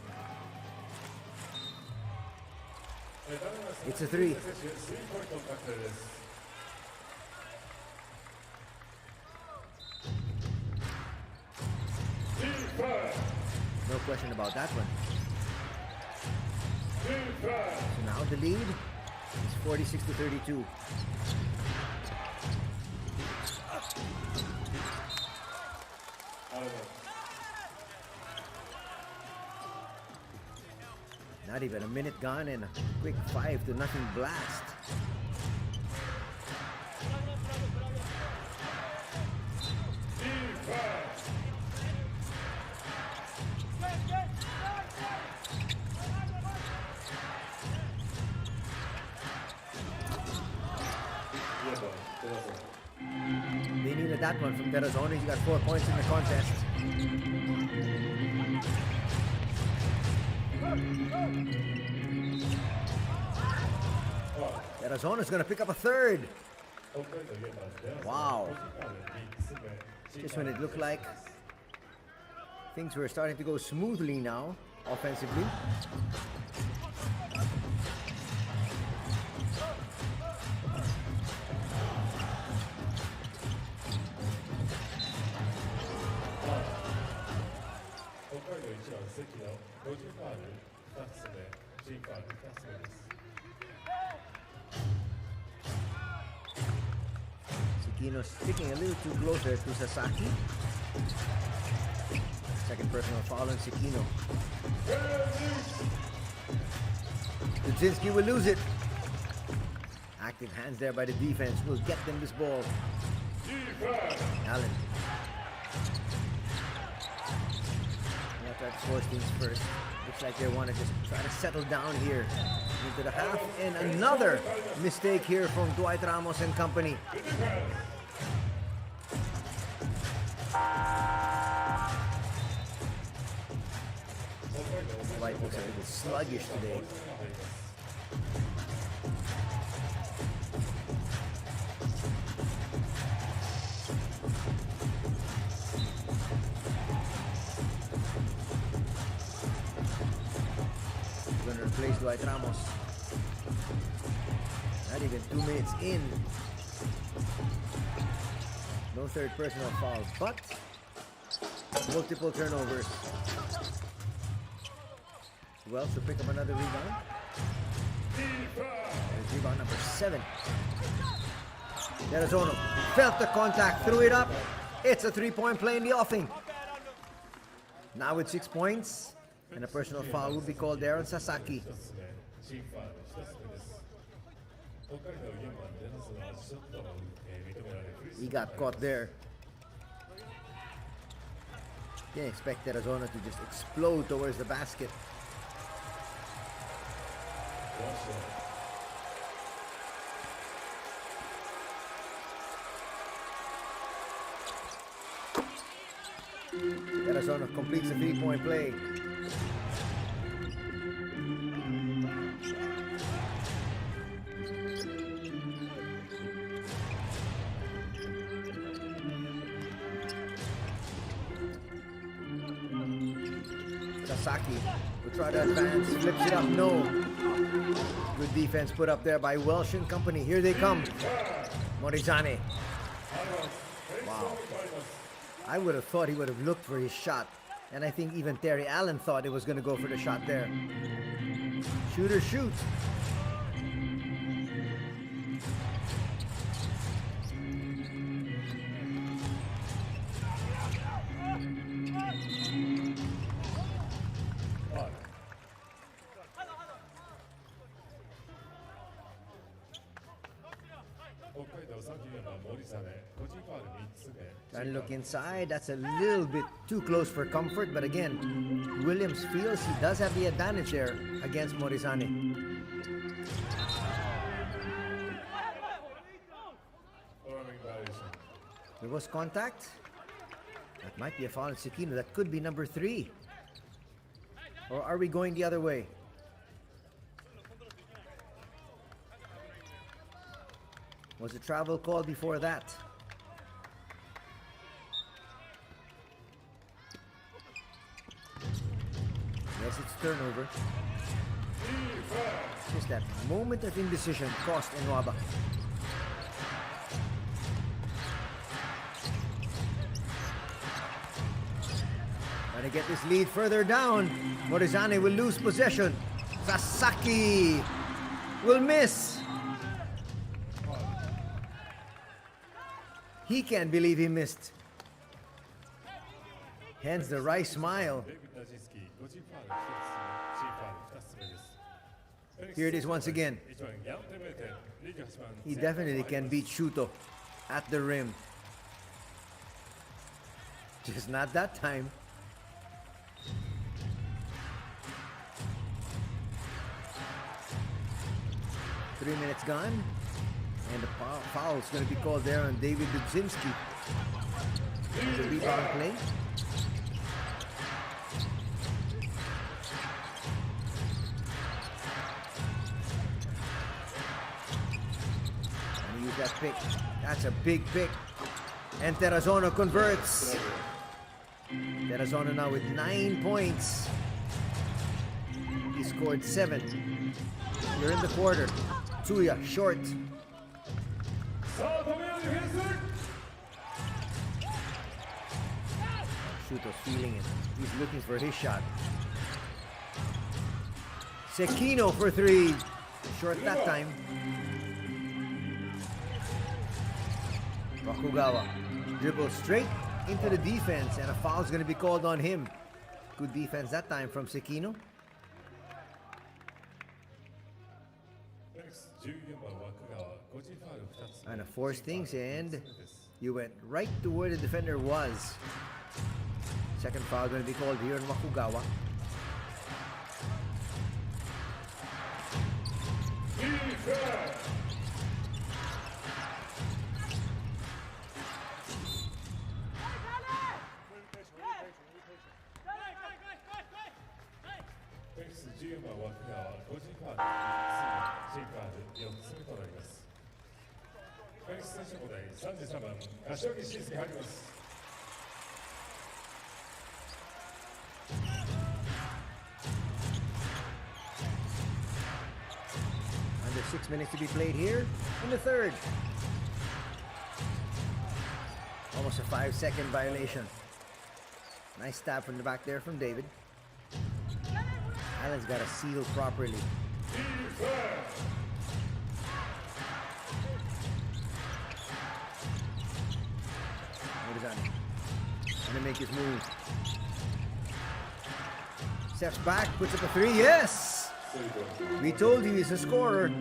It's a three. スリーポイント確定です。 No question about that one. So now the lead is 46 to 32. Not even a minute gone and a quick 5-0 blast. They needed that one from Terrazoni. He got 4 points in the contest. Terrazona's going to pick up a third. Wow. Just when it looked like things were starting to go smoothly now, offensively. Sekino's sticking a little too closer to Sasaki. Second personal foul on Sekino. Kudzinski will lose it. Active hands there by the defense will get them this ball. Allen. They'll try to force things first. Looks like they want to just try to settle down here into the half. And another mistake here from Dwight Ramos and company. Dwight looks a little sluggish today. Going to replace Dwight Ramos. Not even 2 minutes in. No third personal foul, but multiple turnovers. Wells to pick up another rebound. There's rebound number 7. Terrazono felt the contact, threw it up. It's a 3-point play in the offing. Now with 6 points, and a personal foul will be called there on Sasaki. He got caught there. Didn't expect Terrazono to just explode towards the basket. Terrazono completes a 3-point play. Sasaki will try to advance, flips it up, no. Good defense put up there by Welsh and company. Here they come. Morizane. Wow. I would have thought he would have looked for his shot. And I think even Terry Allen thought it was going to go for the shot there. Shooter shoot. Trying to look inside, that's a little bit too close for comfort, but again, Williams feels he does have the advantage there against Morizane. There was contact. That might be a foul on Sekino. That could be number 3. Or are we going the other way? Was a travel call before that? Yes, it's turnover. Just that moment of indecision cost Enwaba. Trying to get this lead further down. Morizane will lose possession. Sasaki will miss. He can't believe he missed. Hence the wry smile. Here it is once again. He definitely can beat Shuto at the rim. Just not that time. Three minutes gone. And the foul is going to be called there on David Dudzinski. And the rebound play. And use that pick. That's a big pick. And Terrazono converts. Terrazono now with 9 points. He scored 7. You're in the quarter. Tsuya short. Shuto's feeling it. He's looking for his shot. Sekino for 3. Short that time. Bakugawa dribbles straight into the defense and a foul is going to be called on him. Good defense that time from Sekino. Trying to force things and you went right to where the defender was. Second foul going to be called here on Makugawa. Under 6 minutes to be played here in the third. Almost a 5-second violation. Nice stab from the back there from David. Allen's got to seal properly. Gonna make his move. Steps back, puts up a 3. Yes! We told you he's a scorer.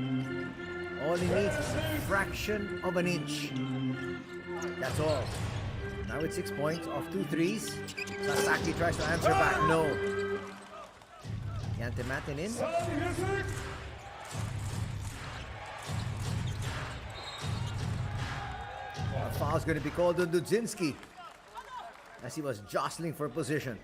All he needs is a fraction of an inch. That's all. Now with 6 points off 2 threes. Sasaki tries to answer back. No. Yante Matin in. A foul's going to be called on Dudzinski as he was jostling for position.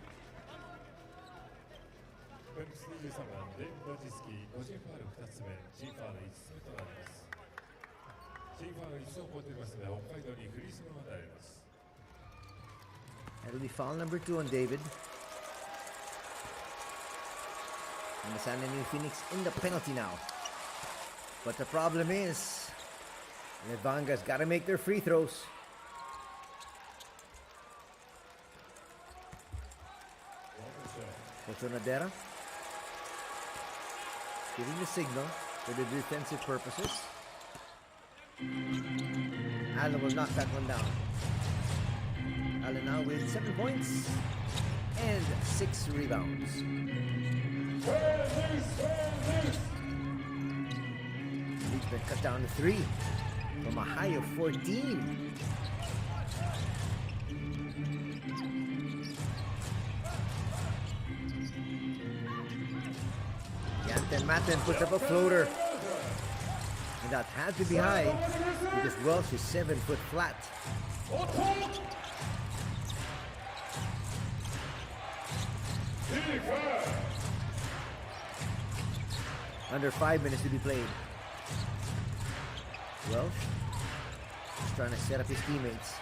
That'll be foul number 2 on David. And the San NEOPHOENIX in the penalty now. But the problem is, Levanga's got to make their free throws. Cochonadera giving the signal for the defensive purposes. Allen will knock that one down. Allen now with 7 points and 6 rebounds. Lead's been cut down to 3 from a high of 14. Yante Matin puts up a floater. And that had to be high because Welsh is 7 foot flat. Under 5 minutes to be played. Welsh just trying to set up his teammates.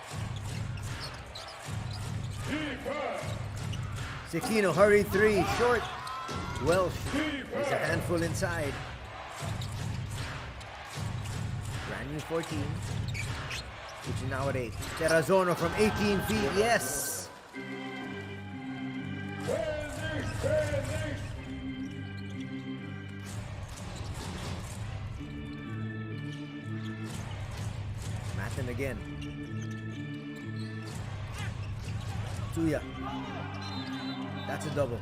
Sekino, hurry 3, short. Welsh is a handful inside. Brand new 14. Which is now at 8. Terrazono from 18 feet, yes! Matten again. Tsuya. That's a double.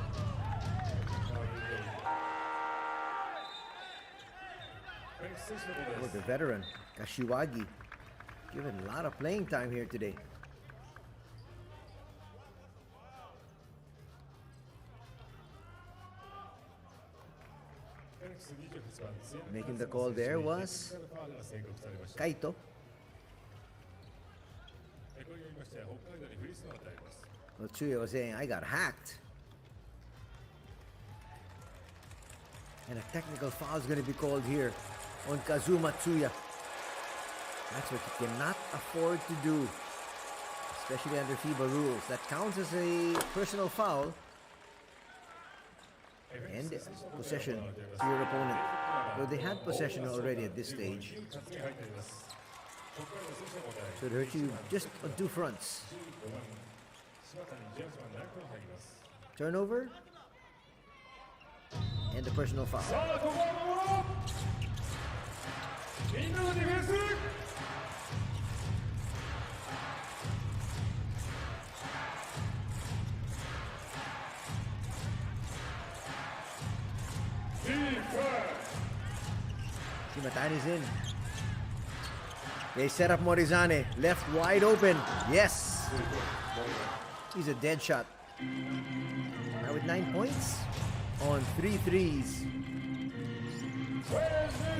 Oh, the veteran, Kashiwagi, given a lot of playing time here today. Making the call there was Kaito. Well, Tsuya was saying, I got hacked. And a technical foul is going to be called here on Kazuma Tsuya. That's what you cannot afford to do, especially under FIBA rules. That counts as a personal foul and possession to your opponent. Though they had possession already at this stage. So it hurts you just on two fronts. Turnover and the personal foul. Shimatani's in. They set up Morizane. Left wide open. Yes. He's a dead shot. Now with 9 points on 3 threes.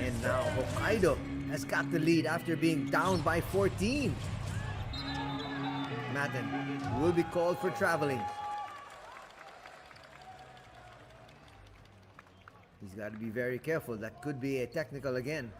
And now Hokkaido has got the lead after being down by 14. Matten will be called for traveling. He's got to be very careful. That could be a technical again.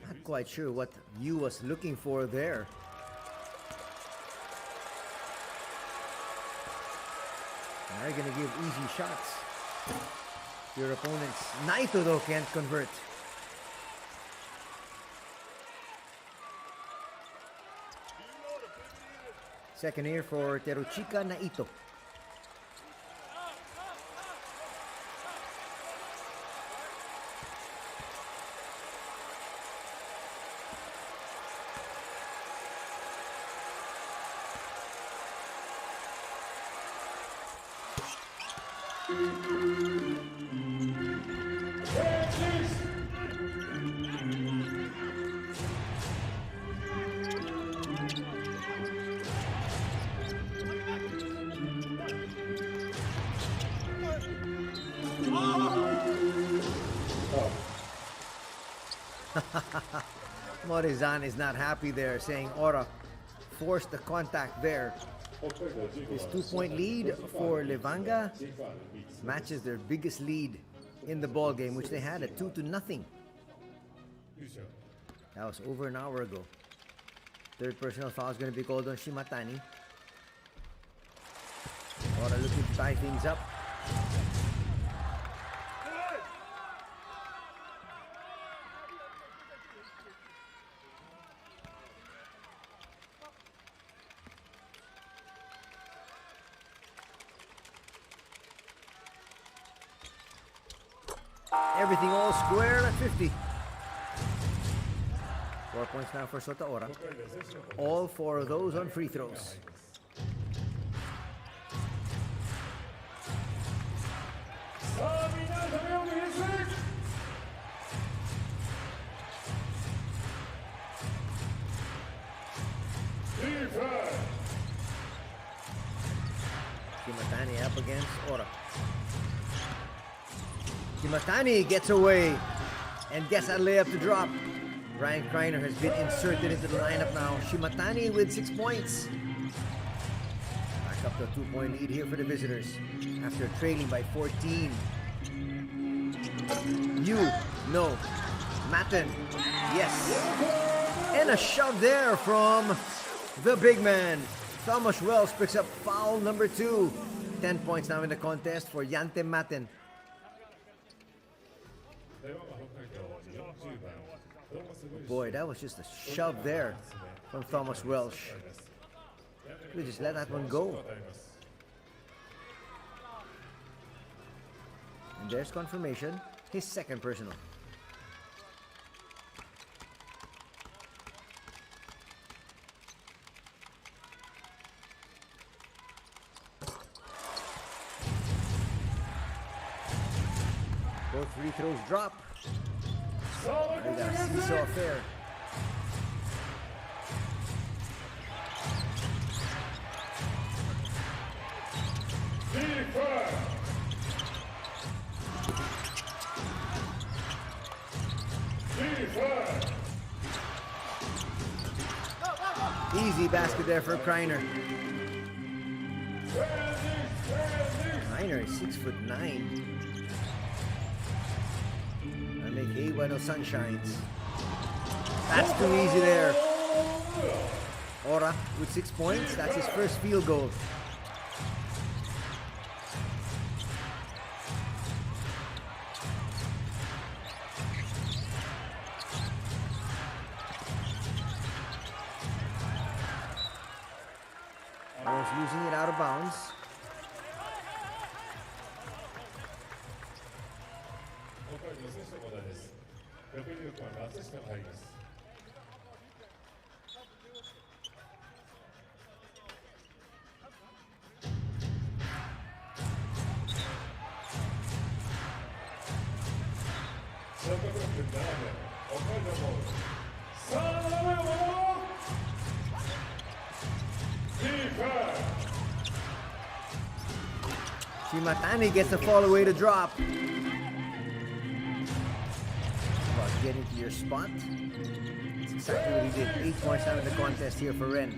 Not quite sure what Yu was looking for there. Now you're gonna give easy shots. Your opponent's Naito though can't convert. Second here for Teruchika Naito. Morizan is not happy there, saying Ora forced the contact there. His 2-point lead for Levanga matches their biggest lead in the ball game, which they had at 2-0. That was over an hour ago. Third personal foul is going to be called on Shimatani. Ora looking to tie things up. Everything all square at 50. 4 points now for Sota Ora. All 4 of those on free throws. Shimatani up against Ora. Shimatani gets away and gets a layup to drop. Ryan Kreiner has been inserted into the lineup now. Shimatani with 6 points. Back up to a 2-point lead here for the visitors after trailing by 14. No. Matten. Yes. And a shove there from the big man. Thomas Wells picks up foul number 2. 10 points now in the contest for Yante Matten. レバンガ北海道40番トーマス・ウェルシュ Boy, that was just a shove there from Thomas Welsh. We just let that one go. And there's confirmation. His second personal. Both free throws drop. We got a seesaw affair. Easy basket there for Kreiner. Kreiner is 6'9". I make hay while the sun shines. That's too easy there. Ora with 6 points. That's his first field goal. Ora's losing it out of bounds. Shimatani gets the fall away to drop. About getting to your spot. That's exactly what he did. 8 points out of the contest here for Ren.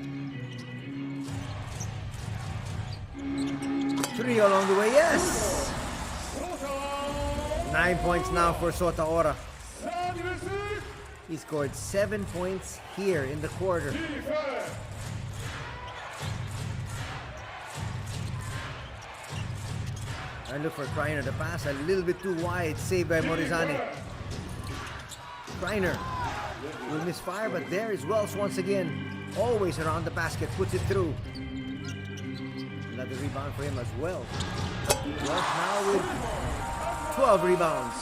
3 along the way, yes! 9 points now for Sota Ora. He scored 7 points here in the quarter. I look for Kreiner to pass a little bit too wide, saved by Morizani. Kreiner will misfire, but there is Wells once again. Always around the basket, puts it through. Another rebound for him as well. Wells now with 12 rebounds.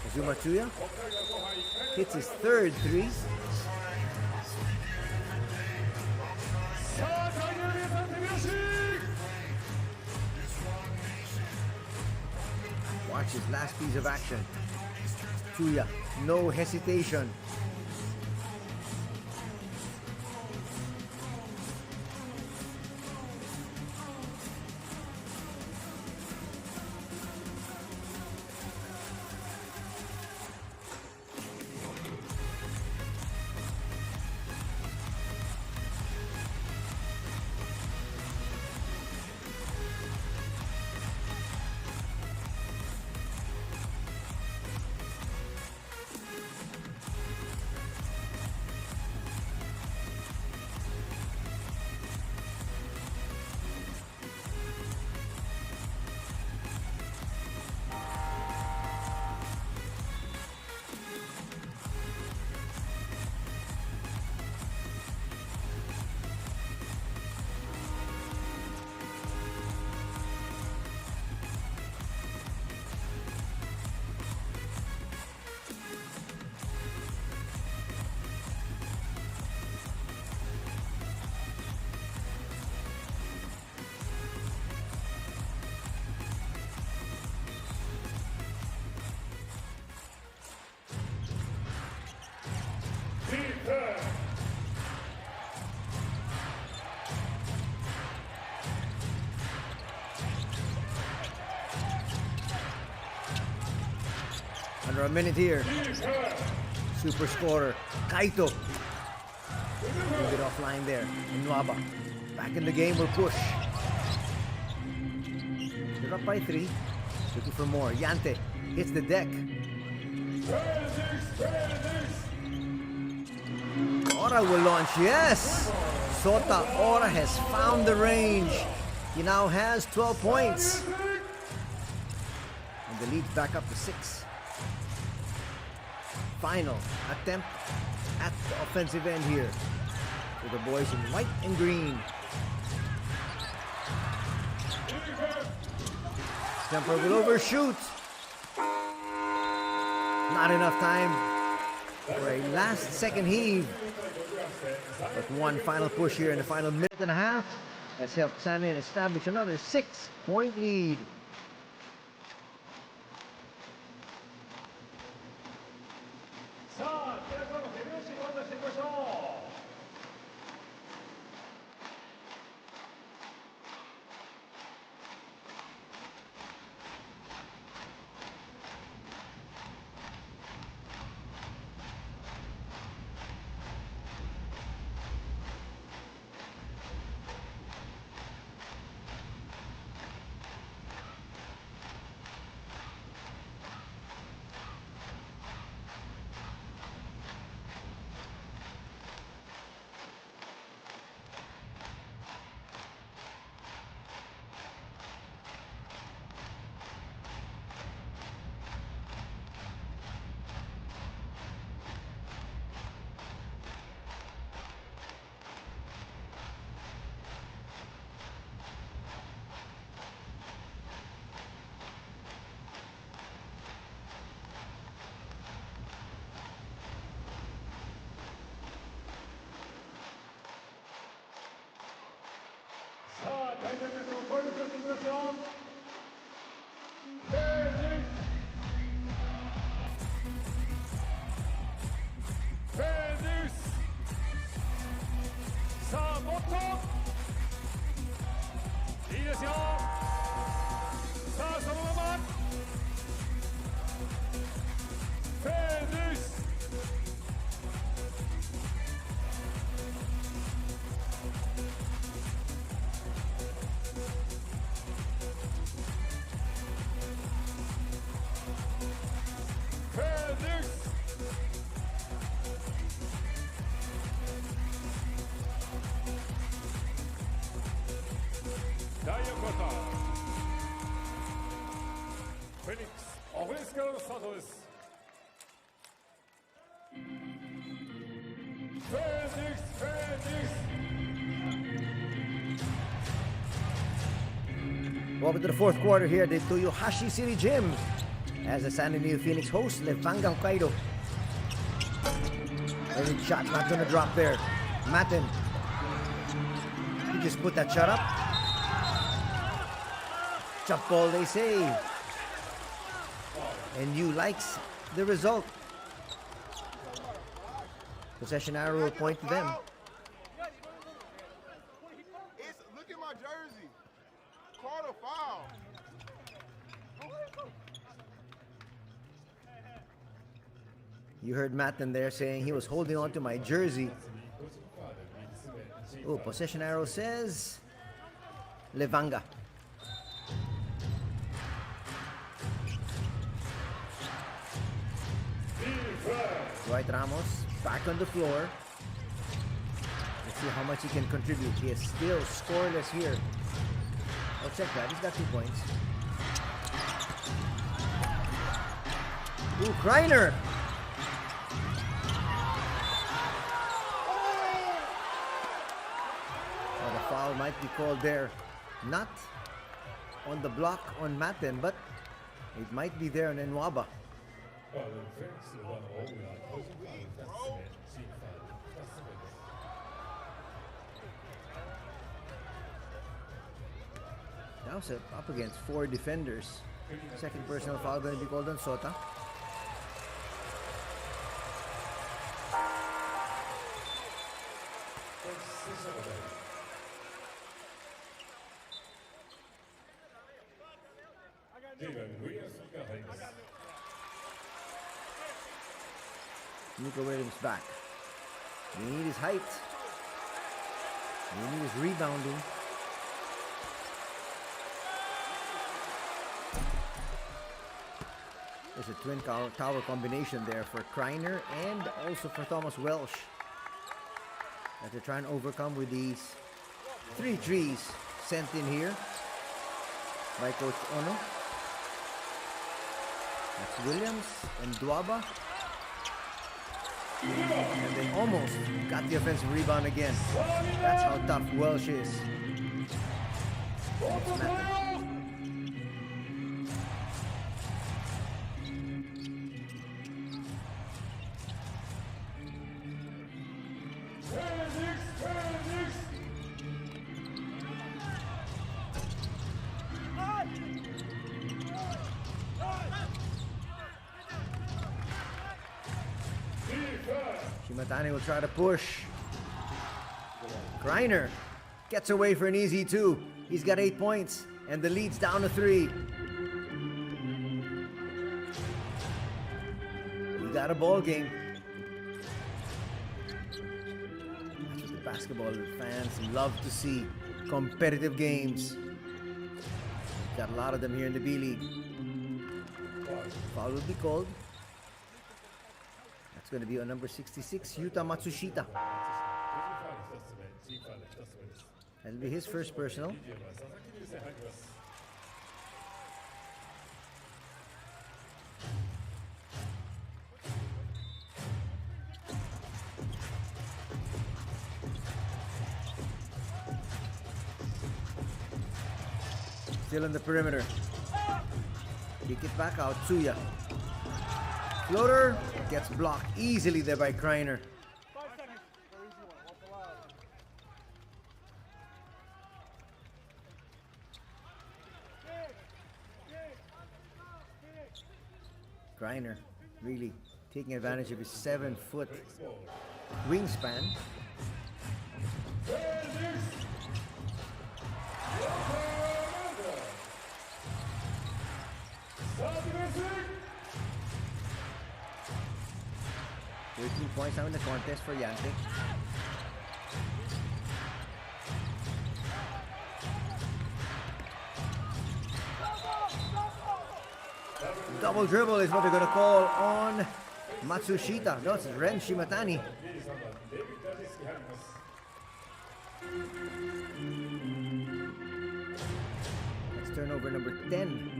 Azuma Tsuya hits his third three. Watch his last piece of action. Tsuya, no hesitation. Under a minute here. Super scorer, Kaito. Move it offline there. Nwaba. Back in the game, will push. They're up by 3. Looking for more. Yante hits the deck. Ora will launch. Yes! Sota Ora has found the range. He now has 12 points. And the lead's back up to 6. Final attempt at the offensive end here. For the boys in white and green. Stemper will overshoot. Not enough time for a last second heave. But one final push here in the final minute and a half has helped Sanin establish another 6-point lead. Welcome to the fourth quarter here at the Toyohashi City Gym as the San NEOPHOENIX hosts Levanga Hokkaido. Early shot not gonna drop there. Matten. He just put that shot up. Jump ball they say. And you likes the result. Possession arrow will point to them. Look at my jersey. Call a foul. You heard Matten there saying he was holding on to my jersey. Oh, possession arrow says Levanga. Dwight Ramos back on the floor. Let's see how much he can contribute. He is still scoreless here. Oh, check that. He's got 2 points. Ooh, Kreiner! Oh, the foul might be called there. Not on the block on Matten, but it might be there on Nwaba. Now set up against 4 defenders. Second personal foul going to be called on Sota. Nico Williams back. We need his height. We need his rebounding. There's a twin tower combination there for Kreiner and also for Thomas Welsh that they're trying to overcome with these 3 trees sent in here by Coach Ono. That's Williams and Dwaba. And they almost got the offensive rebound again. That's how tough Welsh is. Shimatani will try to push. Kreiner gets away for an easy 2. He's got 8 points and the lead's down to 3. We got a ball game. That's what the basketball fans love to see. Competitive games. Got a lot of them here in the B-League. Foul will be called. It's going to be on number 66, Yuta Matsushita. That'll be his first personal. Still on the perimeter. Kick it back out, Tsuya. Floater gets blocked easily there by Kreiner. Kreiner really taking advantage of his 7-foot wingspan. Points now in the contest for Yantic. Double dribble is what they're going to call on Matsushita. No, it's Ren Shimatani. That's turnover number 10.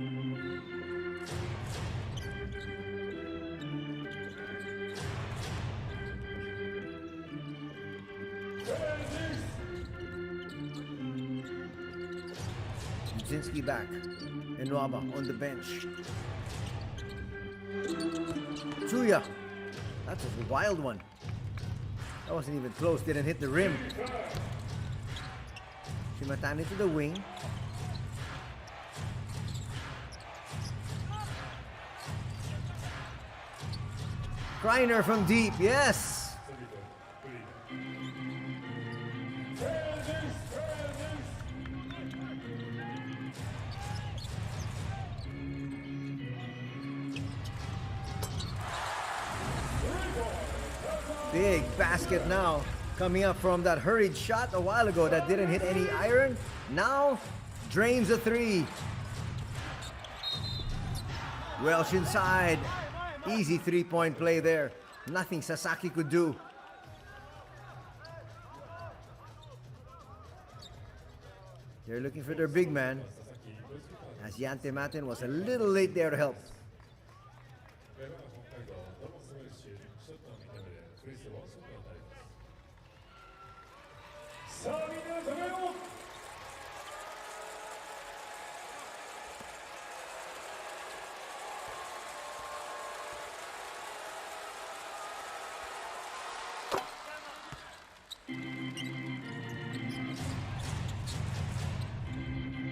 Zinski back. And Nwaba on the bench. Tsuya. That's a wild one. That wasn't even close. Didn't hit the rim. Shimatani to the wing. Kreiner from deep. Yes. Big basket now coming up from that hurried shot a while ago that didn't hit any iron. Now drains a 3. Welsh inside. Easy 3-point play there. Nothing Sasaki could do. They're looking for their big man, as Yante Matin was a little late there to help.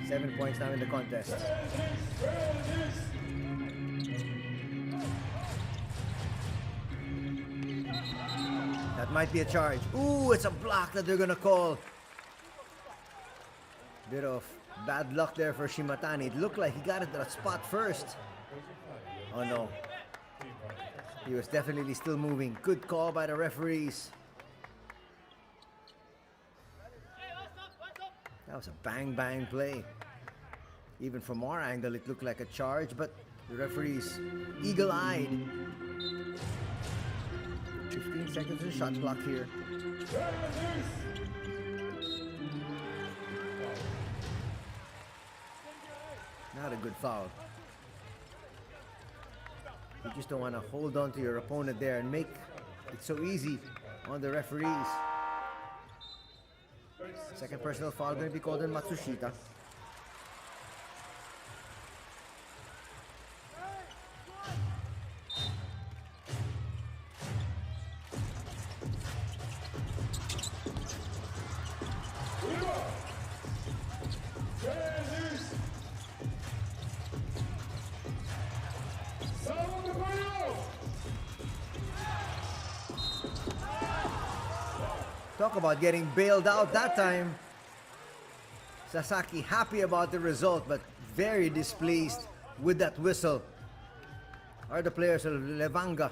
Seven points now in the contest. That might be a charge. Ooh, it's a block that they're gonna call. Bit of bad luck there for Shimatani. It looked like he got it at a spot first. Oh no. He was definitely still moving. Good call by the referees. That was a bang play. Even from our angle, it looked like a charge, but the referees eagle-eyed. 15 seconds of shot clock here. Not a good foul. You just don't want to hold on to your opponent there and make it so easy on the referees. Second personal foul going to be called on Matsushita. Talk about getting bailed out that time. Sasaki happy about the result, but very displeased with that whistle. Are the players of Levanga.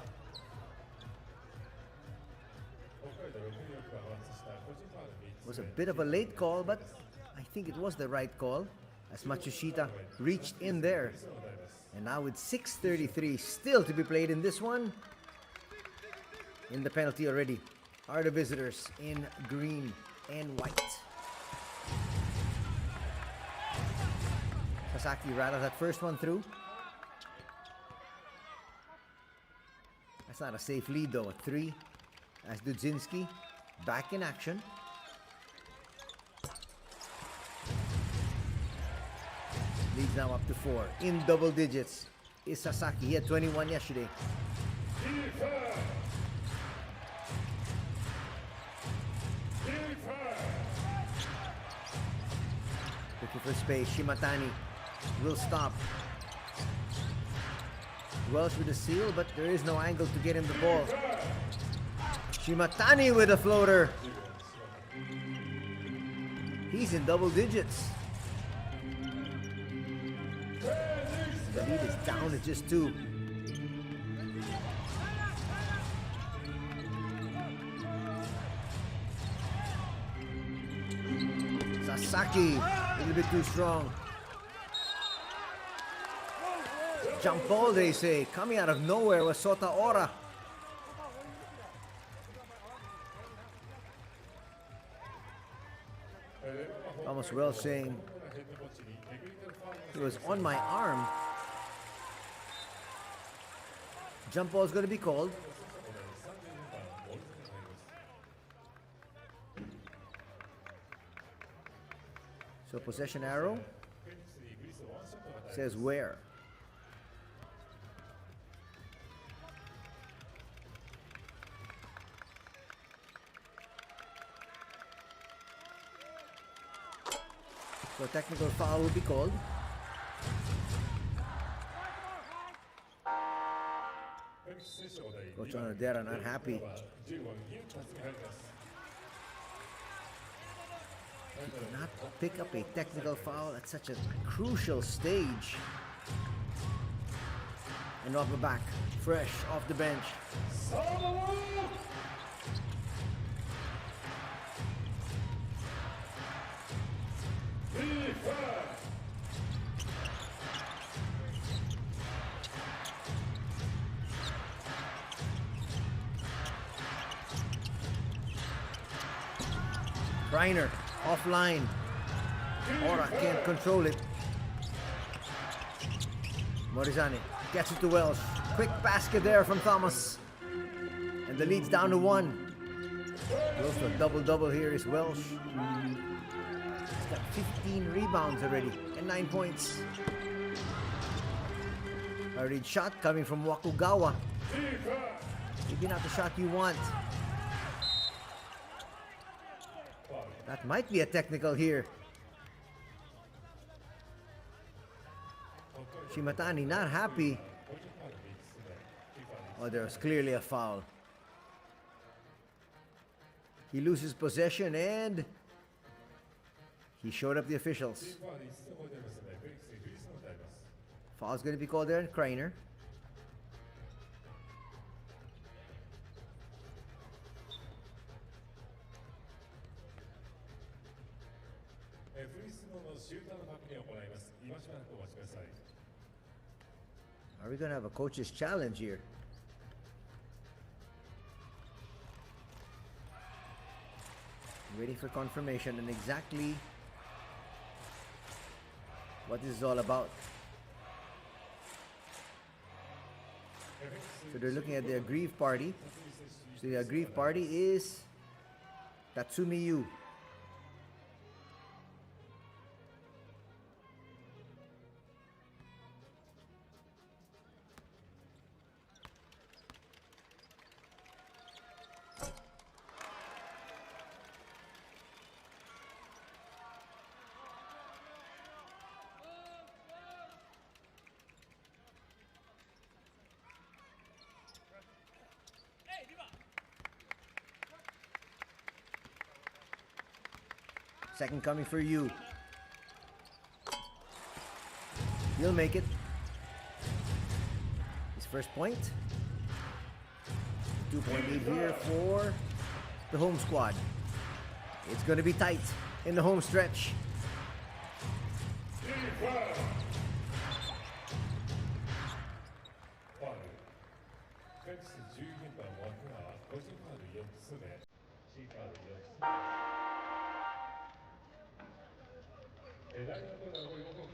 Was a bit of a late call, but I think it was the right call as Matsushita reached in there. And now with 6:33 still to be played in this one, in the penalty already are the visitors in green and white. Sasaki rattled that first one through. That's not a safe lead though, at 3. As Dudzinski back in action. Leads now up to 4. In double digits is Sasaki. He had 21 yesterday. Looking for space. Shimatani will stop. Welsh with a seal, but there is no angle to get him the ball. Shimatani with a floater. He's in double digits. The lead is down to just 2. Sasaki, a little bit too strong. Jump ball, they say, coming out of nowhere was Sota Ora. Thomas Wells saying it was on my arm. Jump ball is going to be called. So possession arrow says where. So technical foul will be called. Coach Onodera not happy. He could not pick up a technical foul at such a crucial stage. And off the back, fresh off the bench. Reiner offline. Ora can't control it. Morizani gets it to Welsh. Quick basket there from Thomas. And the lead's down to 1. Close to a double-double here is Welsh. He's got 15 rebounds already and 9 points. A read shot coming from Wakugawa. Maybe not the shot you want. That might be a technical here. Shimatani not happy. Oh, there was clearly a foul. He loses possession and he showed up the officials. Foul's going to be called there on Kreiner. フリースローのシューターの確認を行います。今しばらくお待ちください。 Are we gonna have a coach's challenge here? Waiting for confirmation on exactly what this is all about. So they're looking at the aggrieved party. So the aggrieved party is Tatsumi Yu. Second coming for you. He'll make it. His first point. 2-point lead here for the home squad. It's going to be tight in the home stretch.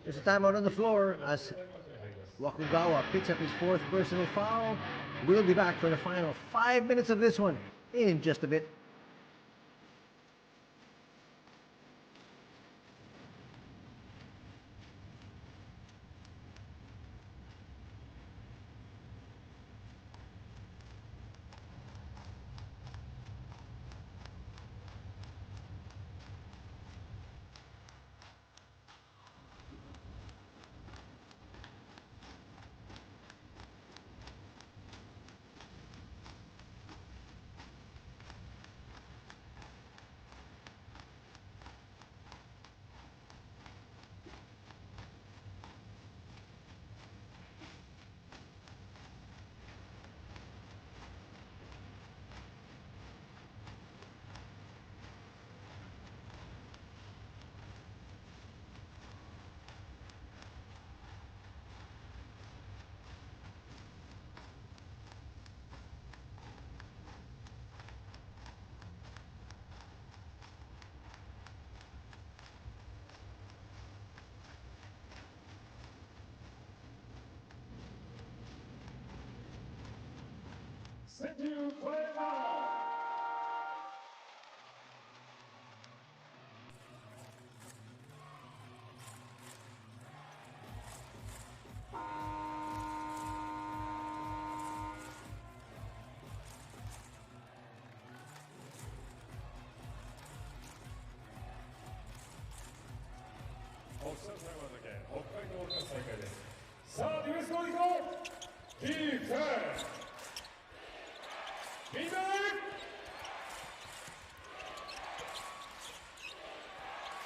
There's a timeout on the floor as Wakugawa picks up his fourth personal foul. We'll be back for the final 5 minutes of this one in just a bit.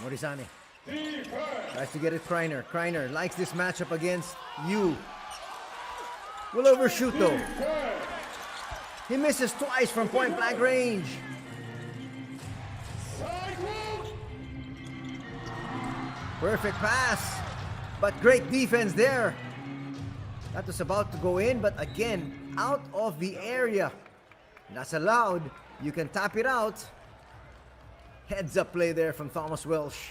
Morizane tries to get it. Kreiner likes this matchup against Yu. Will overshoot though. He misses twice from point blank range. Perfect pass, but great defense there. That was about to go in, but again, out of the area. That's allowed. You can tap it out. Heads up play there from Thomas Welsh.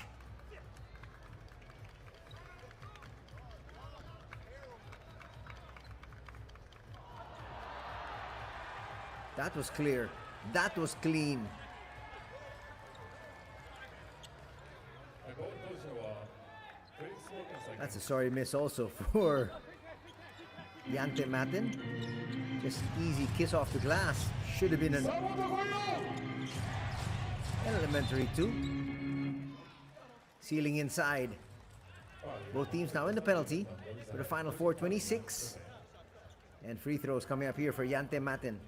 That was clear. That was clean. That's a sorry miss also for Yante Matin. Just easy kiss off the glass. Should have been an elementary two. Sealing inside. Both teams now in the penalty for the final 4:26. And free throws coming up here for Yante Matin.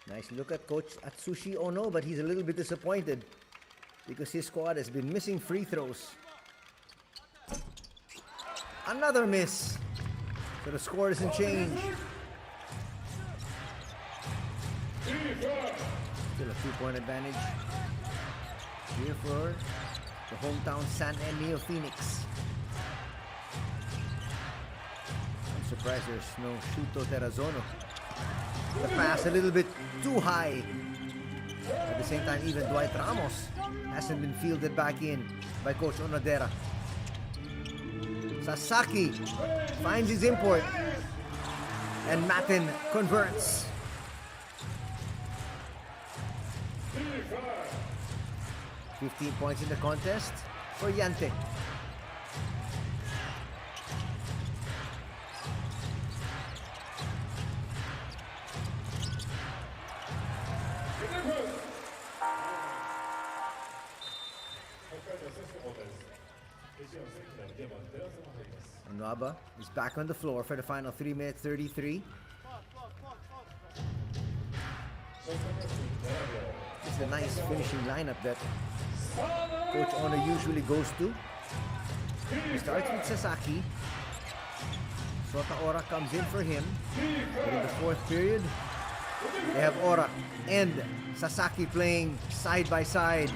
Nice look at Coach Atsushi Ono, but he's a little bit disappointed because his squad has been missing free throws. Another miss. So the score doesn't change. Still a 2-point advantage here for the hometown San NEOPHOENIX. I'm surprised there's no Shuto Terrazono. The pass a little bit too high. At the same time, even Dwight Ramos hasn't been fielded back in by Coach Onodera. Sasaki finds his import, and Matin converts. 15 points in the contest for Yante. And Nwaba is back on the floor for the final 3 minutes 33. This is a nice finishing lineup that Coach Ono usually goes to. He starts with Sasaki. Sota Ora comes in for him. But in the fourth period, they have Ora and Sasaki playing side by side.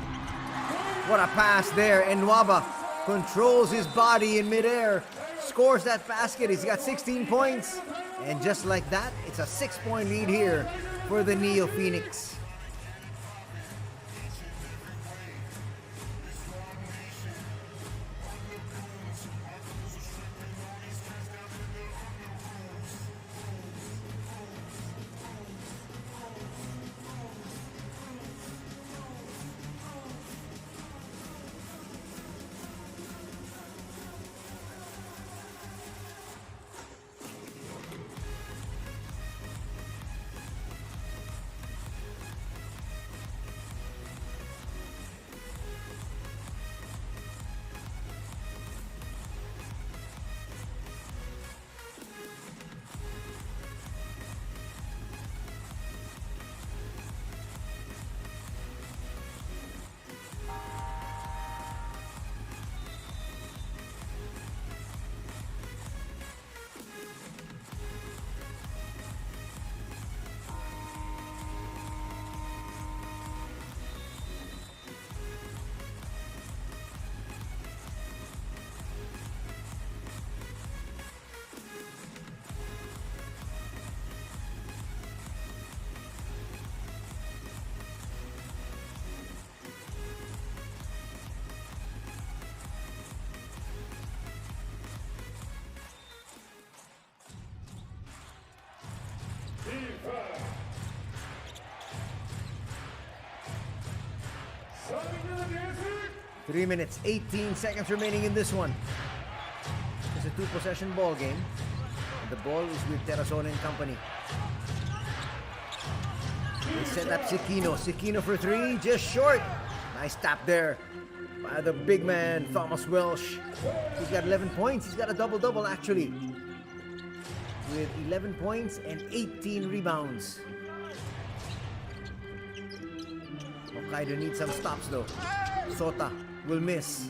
What a pass there, and Nwaba controls his body in midair, scores that basket. He's got 16 points, and just like that, it's a 6-point lead here for the NEOPHOENIX. Three minutes, 18 seconds remaining in this one. It's a 2-possession ball game. And the ball is with Terrazona and company. They set up Sikino. Sikino for 3, just short. Nice tap there by the big man, Thomas Welsh. He's got 11 points. He's got a double-double actually, with 11 points and 18 rebounds. Hokkaido needs some stops though. Sota will miss.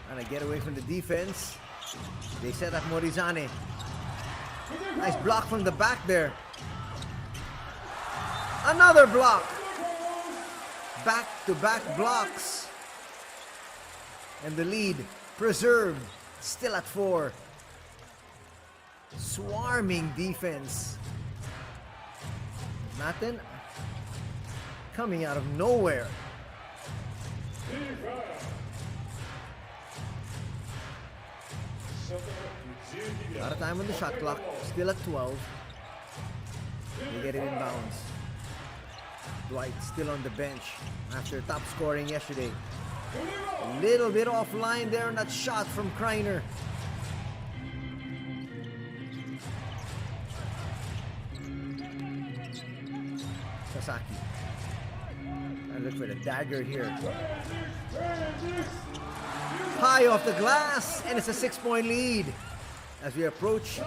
Trying to get away from the defense. They set up Morizane. Nice block from the back there. Another block. Back-to-back blocks. And the lead preserved. Still at 4. Swarming defense. Matin coming out of nowhere. A lot of time on the shot clock. Still at 12. They get it in bounds. Dwight still on the bench after top scoring yesterday. A little bit offline there on that shot from Kreiner. Sasaki. And look for the dagger here. High off the glass, and it's a 6-point lead as we approach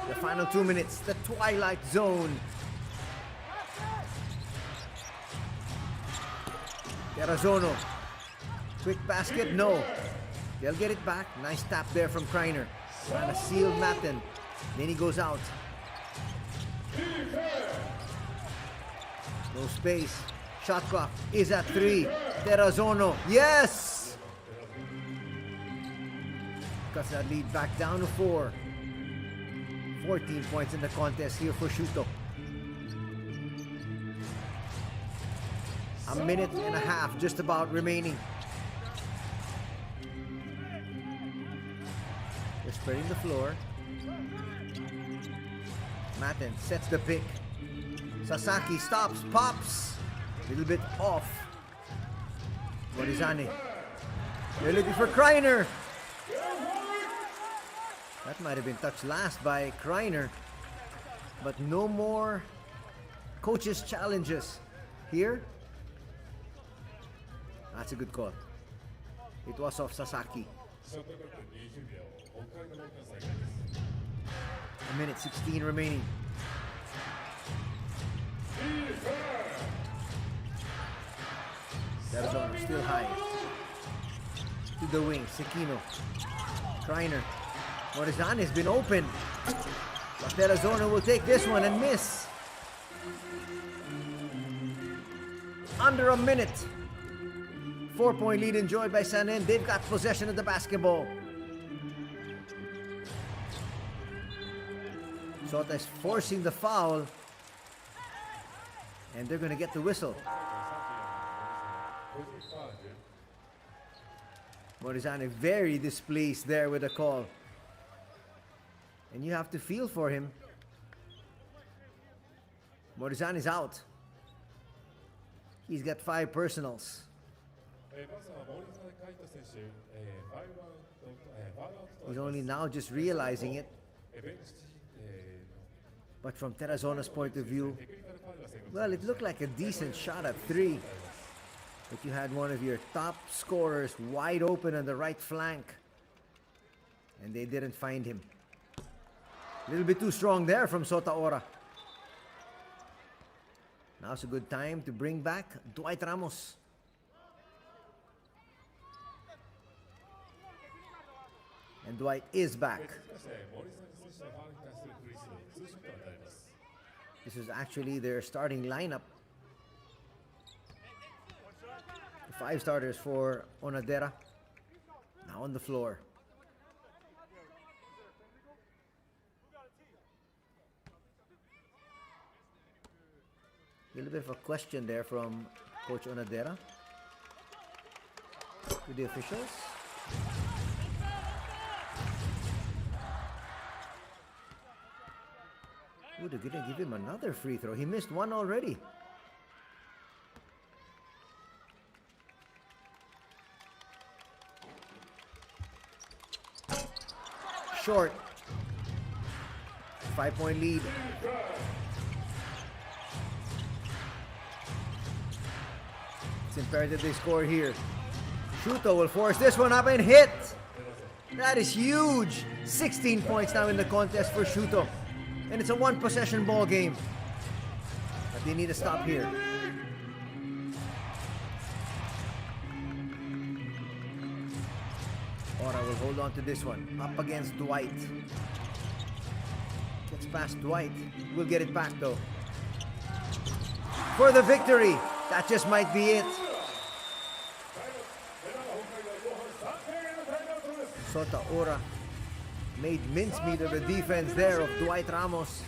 The final 2 minutes, the Twilight Zone. Terrazono. Quick basket, no. They'll get it back. Nice tap there from Kreiner. Trying to seal Matten. Then he goes out. No space. Shot clock is at 3. Terrazono. Yes! Cuts that lead back down to 4. 14 points in the contest here for Shuto. A minute and a half just about remaining. They're spreading the floor. Matten sets the pick. Sasaki stops, pops. A little bit off. Morizane. They're looking for Kreiner. That might have been touched last by Kreiner. But no more coaches' challenges here. That's a good call. It was off Sasaki. A minute 16 remaining. Terrazono still high. To the wing, Sekino. Kreiner. Morizane has been open. But Terrazono will take this one and miss. Under a minute. 4-point lead enjoyed by Sanin. They've got possession of the basketball. Sota is forcing the foul. And they're going to get the whistle. Morizane very displeased there with the call. And you have to feel for him. Morizane is out. He's got 5 personals. He's only now just realizing it. But from Terrazono's point of view, well, it looked like a decent shot at 3. But you had one of your top scorers wide open on the right flank. And they didn't find him. A little bit too strong there from Sota Ora. Now's a good time to bring back Dwight Ramos. And Dwight is back. This is actually their starting lineup. The 5 starters for Onadera. Now on the floor. A little bit of a question there from Coach Onadera to the officials. Ooh, they're gonna give him another free throw. He missed one already. Short. 5-point lead. It's imperative they score here. Shuto will force this one up and hit. That is huge. 16 points now in the contest for Shuto. And it's a 1-possession ball game. But they need to stop here. Ora will hold on to this one. Up against Dwight. Gets past Dwight. We'll get it back though. For the victory. That just might be it. Sota Ora made mincemeat of the defense there of Dwight Ramos.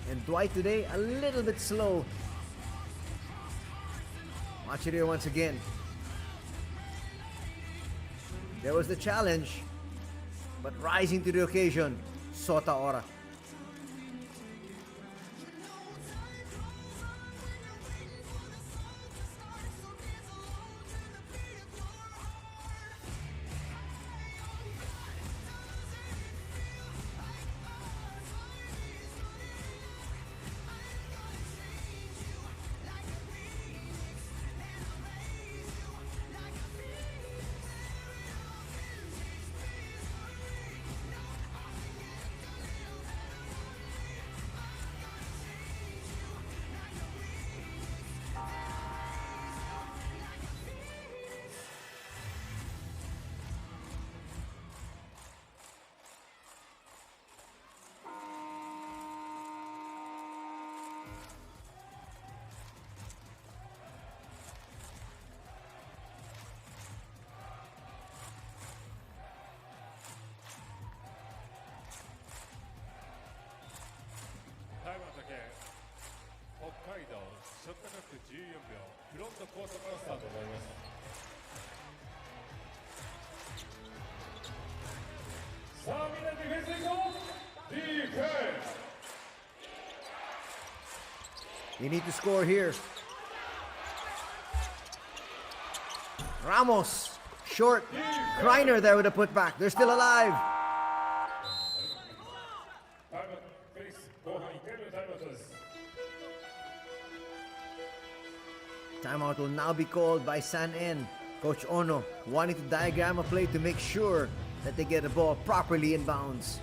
And Dwight today a little bit slow. Watch it here once again. There was the challenge, but rising to the occasion, Sota Ora. 北海道ショットクロック14秒フロントコートからスタートになります。さあみんなディフェンス行こう。ディフェンス You need to score here. Ramos, short. Kreiner there with a putback. They're still alive. タイムアウトフェニックス後半1回目のタイムアウトです。 Timeout will now be called by San En. Coach Ono wanting to diagram a play to make sure that they get the ball properly in bounds.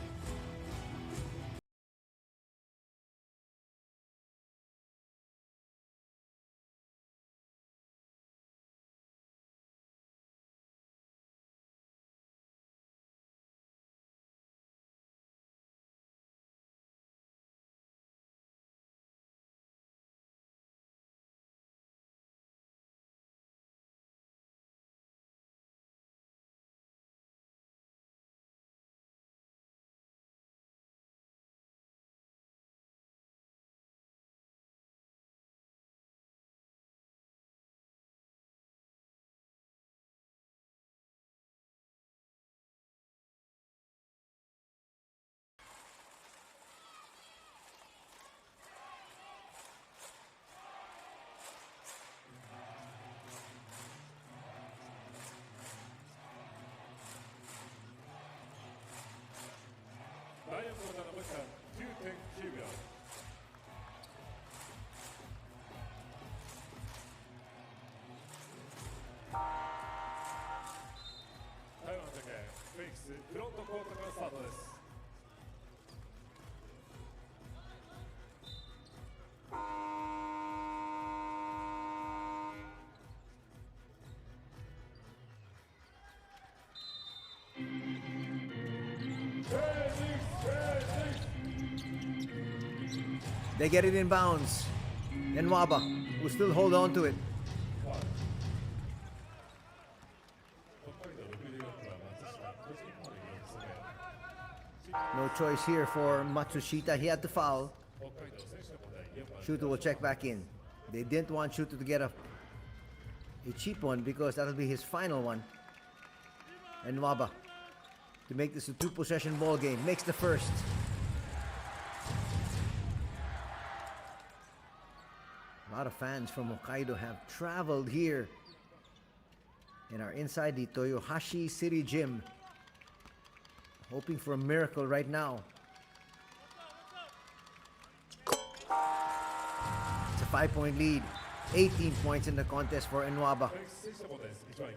They get it in bounds. And Waba will still hold on to it. No choice here for Matsushita. He had to foul. Shuto will check back in. They didn't want Shuto to get a cheap one because that'll be his final one. And Waba, to make this a 2-possession ball game, makes the first. A lot of fans from Hokkaido have traveled here and are inside the Toyohashi City Gym, hoping for a miracle right now. It's a 5-point lead. 18 points in the contest for Nwaba.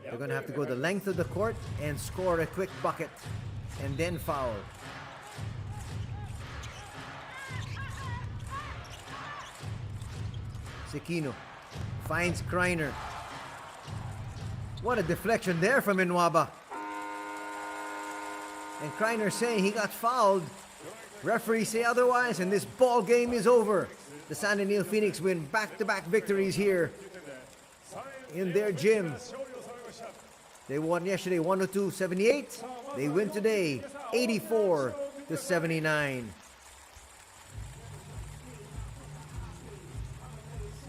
They're going to have to go the length of the court and score a quick bucket and then foul. Sekino finds Kreiner. What a deflection there from Nwaba. And Kreiner saying he got fouled. Referees say otherwise, and this ball game is over. The San NEOPHOENIX win back-to-back victories here in their gym. They won yesterday 102-78. They win today 84-79.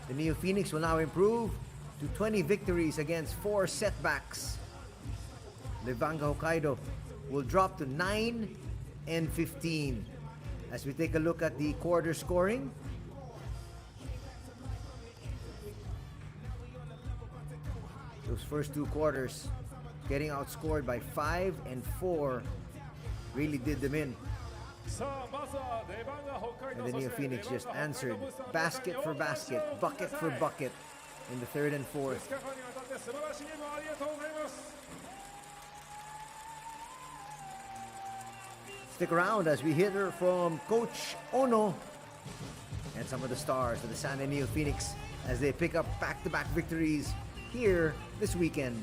The NEOPHOENIX will now improve to 20 victories against 4 setbacks. Levanga Hokkaido will drop to 9-15. As we take a look at the quarter scoring, those first 2 quarters getting outscored by 5 and 4 really did them in. And the NEOPHOENIX just answered basket for basket, bucket for bucket in the 3rd and 4th. Stick around as we hear from Coach Ono and some of the stars of the San NEOPHOENIX as they pick up back-to-back victories here this weekend.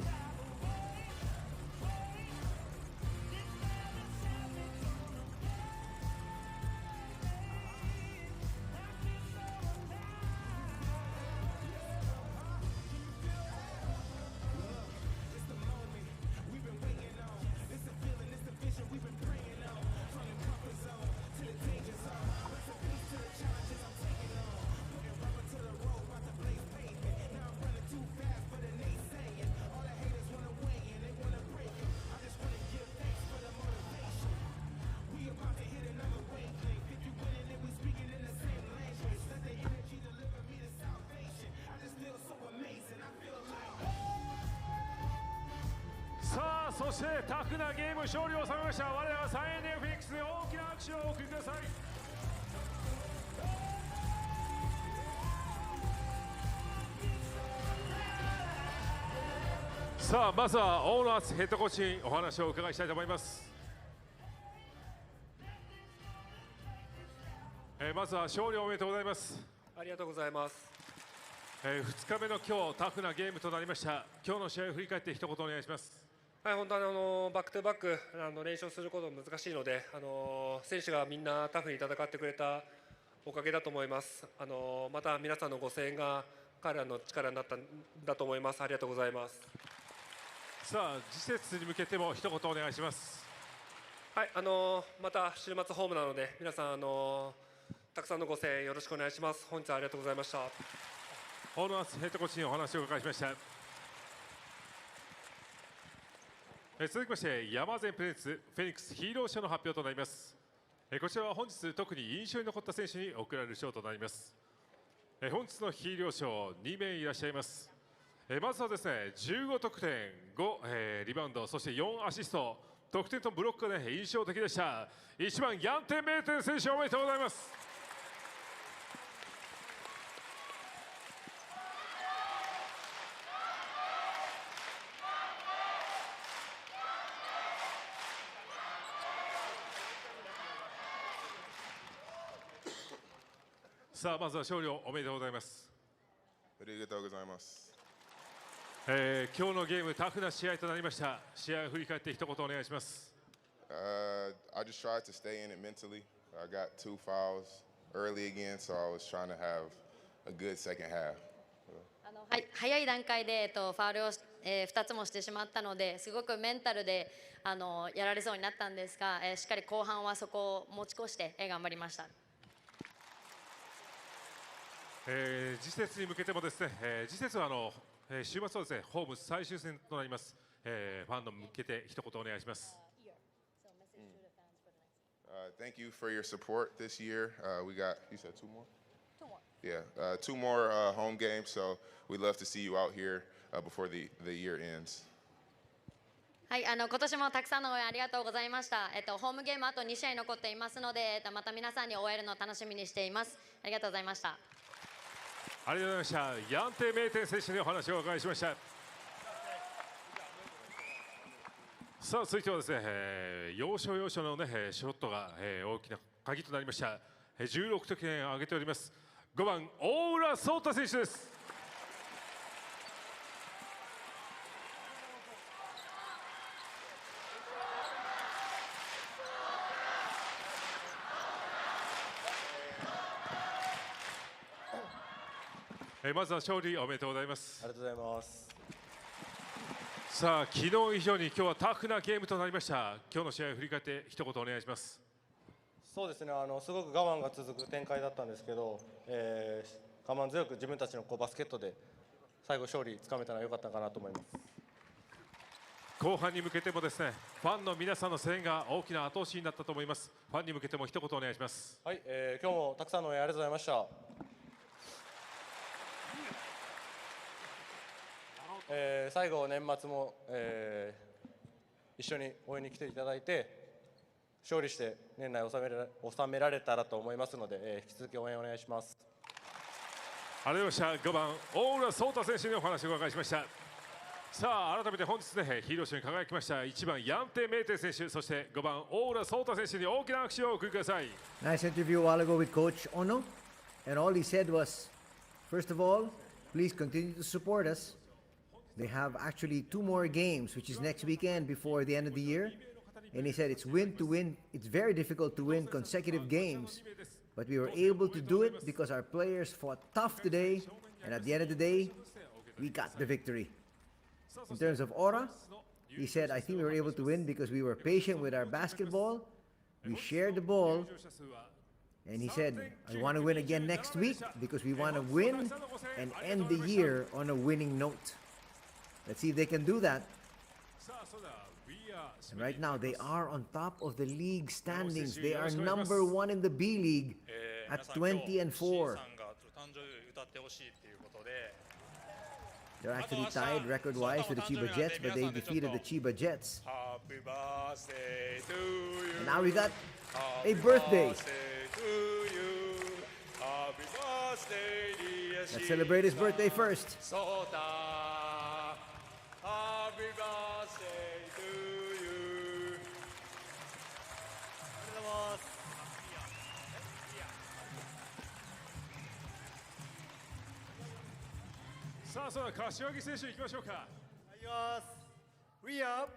そしてタフなゲーム勝利を収めました我らがサイエンネオフェニックスに大きな拍手をお送りください。さあまずは大野敦ヘッドコーチにお話を伺いしたいと思います。まずは勝利おめでとうございます。ありがとうございます。2日目の今日タフなゲームとなりました。今日の試合を振り返って一言お願いします。はい、本当バックトゥバック連勝すること難しいので、選手がみんなタフに戦ってくれたおかげだと思います。また皆さんのご声援が彼らの力になったんだと思います。ありがとうございます。さあ次節に向けても一言お願いします。はい、また週末ホームなので皆さんたくさんのご声援よろしくお願いします。本日はありがとうございました。大野敦ヘッドコーチにお話をお伺いしました。続きまして山善プレゼンツフェニックスヒーロー賞の発表となります。こちらは本日特に印象に残った選手に贈られる賞となります。本日のヒーロー賞2名いらっしゃいます。まずはですね15得点5、リバウンドそして4アシスト得点とブロックが、ね、印象的でした。1番ヤンテンメーテン選手おめでとうございます。さあまずは勝利をおめでとうございます。ありがとうございます。今日のゲームタフな試合となりました。試合を振り返って一言お願いします。I just tried to stay in it mentally. I got 2 fouls early again, so I was trying to have a good second half. はい、早い段階で、ファウルを、2つもしてしまったのですごくメンタルでやられそうになったんですが、しっかり後半はそこを持ち越して、頑張りました。次節に向けてもですね、次節は週末はですねホーム最終戦となります。ファンの向けて一言お願いします。Thank you for your support this year. We got, you said 2 more? 2 more. Yeah, 2 more home games, so we'd love to see you out here before the year ends. はい、今年もたくさんの応援ありがとうございました。ホームゲームあと2試合残っていますので、また皆さんに会えるのを楽しみにしています。ありがとうございました。ありがとうございました。ヤンテメーテン選手にお話をお伺いしました。さあ続いてはですね、要所要所のねショットが、大きな鍵となりました。16得点を挙げております。5番大浦颯太選手です。まずは勝利おめでとうございます。ありがとうございます。さあ昨日以上に今日はタフなゲームとなりました。今日の試合を振り返って一言お願いします。そうですね、すごく我慢が続く展開だったんですけど、我慢強く自分たちのバスケットで最後勝利つかめたのは良かったかなと思います。後半に向けてもですねファンの皆さんの声援が大きな後押しになったと思います。ファンに向けても一言お願いします。はい、今日もたくさんの応援ありがとうございました。最後年末も、一緒に応援に来ていただいて勝利して年内収められたらと思いますので、引き続き応援お願いします。ありがとうございました。5番大浦颯太選手にお話をお伺いしました。さあ改めて本日ねヒーロー賞に輝きました1番ヤンテメーテン選手、そして5番大浦颯太選手に大きな拍手をお送りください。 Nice interview a while ago with Coach Ono, and all he said was, first of all, please continue to support us. They have actually 2 more games, which is next weekend before the end of the year. And he said it's win to win. It's very difficult to win consecutive games, but we were able to do it because our players fought tough today, and at the end of the day, we got the victory. In terms of aura, he said, I think we were able to win because we were patient with our basketball. We shared the ball. And he said, I want to win again next week because we want to win and end the year on a winning note. Let's see if they can do that. And right now, they are on top of the league standings. They are number 1 in the B.LEAGUE at 20-4. They're actually tied record-wise with the Chiba Jets, but they defeated the Chiba Jets. Happy birthday to you. And now we got a birthday. Happy birthday, dear Let's celebrate his birthday first. Sota. Happy birthday to you. さあ、その柏木選手いきましょうか。We up.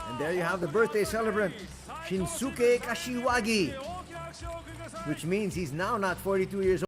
And there you have the birthday celebrant, Shinsuke Kashiwagi, which means he's now not 42 years old.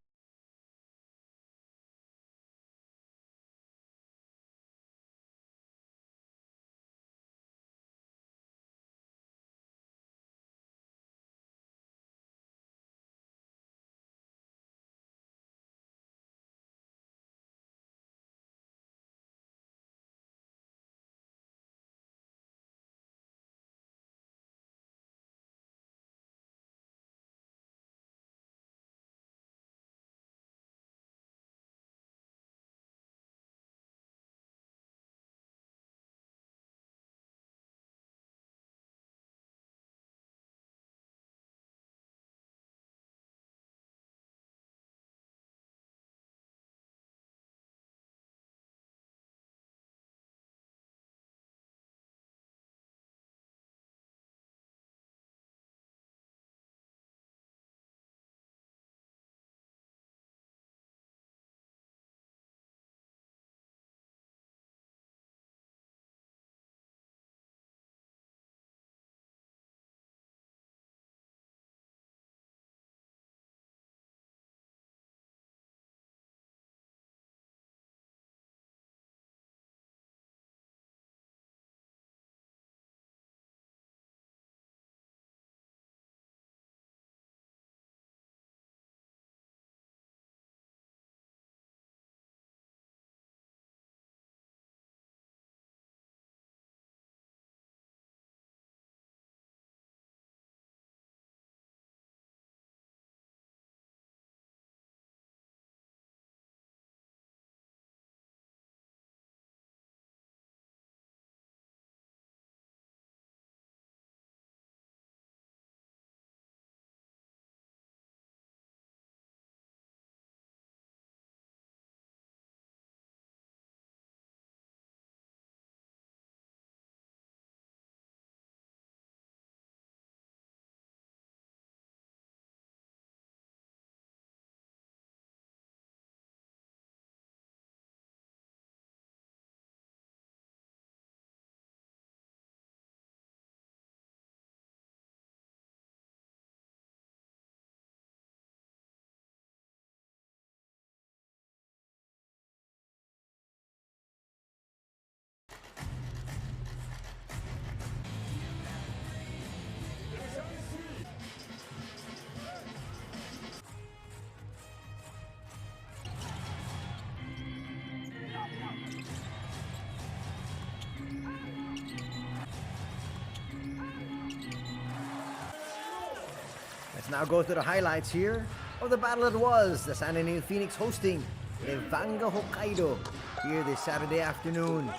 Let's now go to the highlights here of the battle that was the San NEOPHOENIX hosting LEVANGA HOKKAIDO here this Saturday afternoon.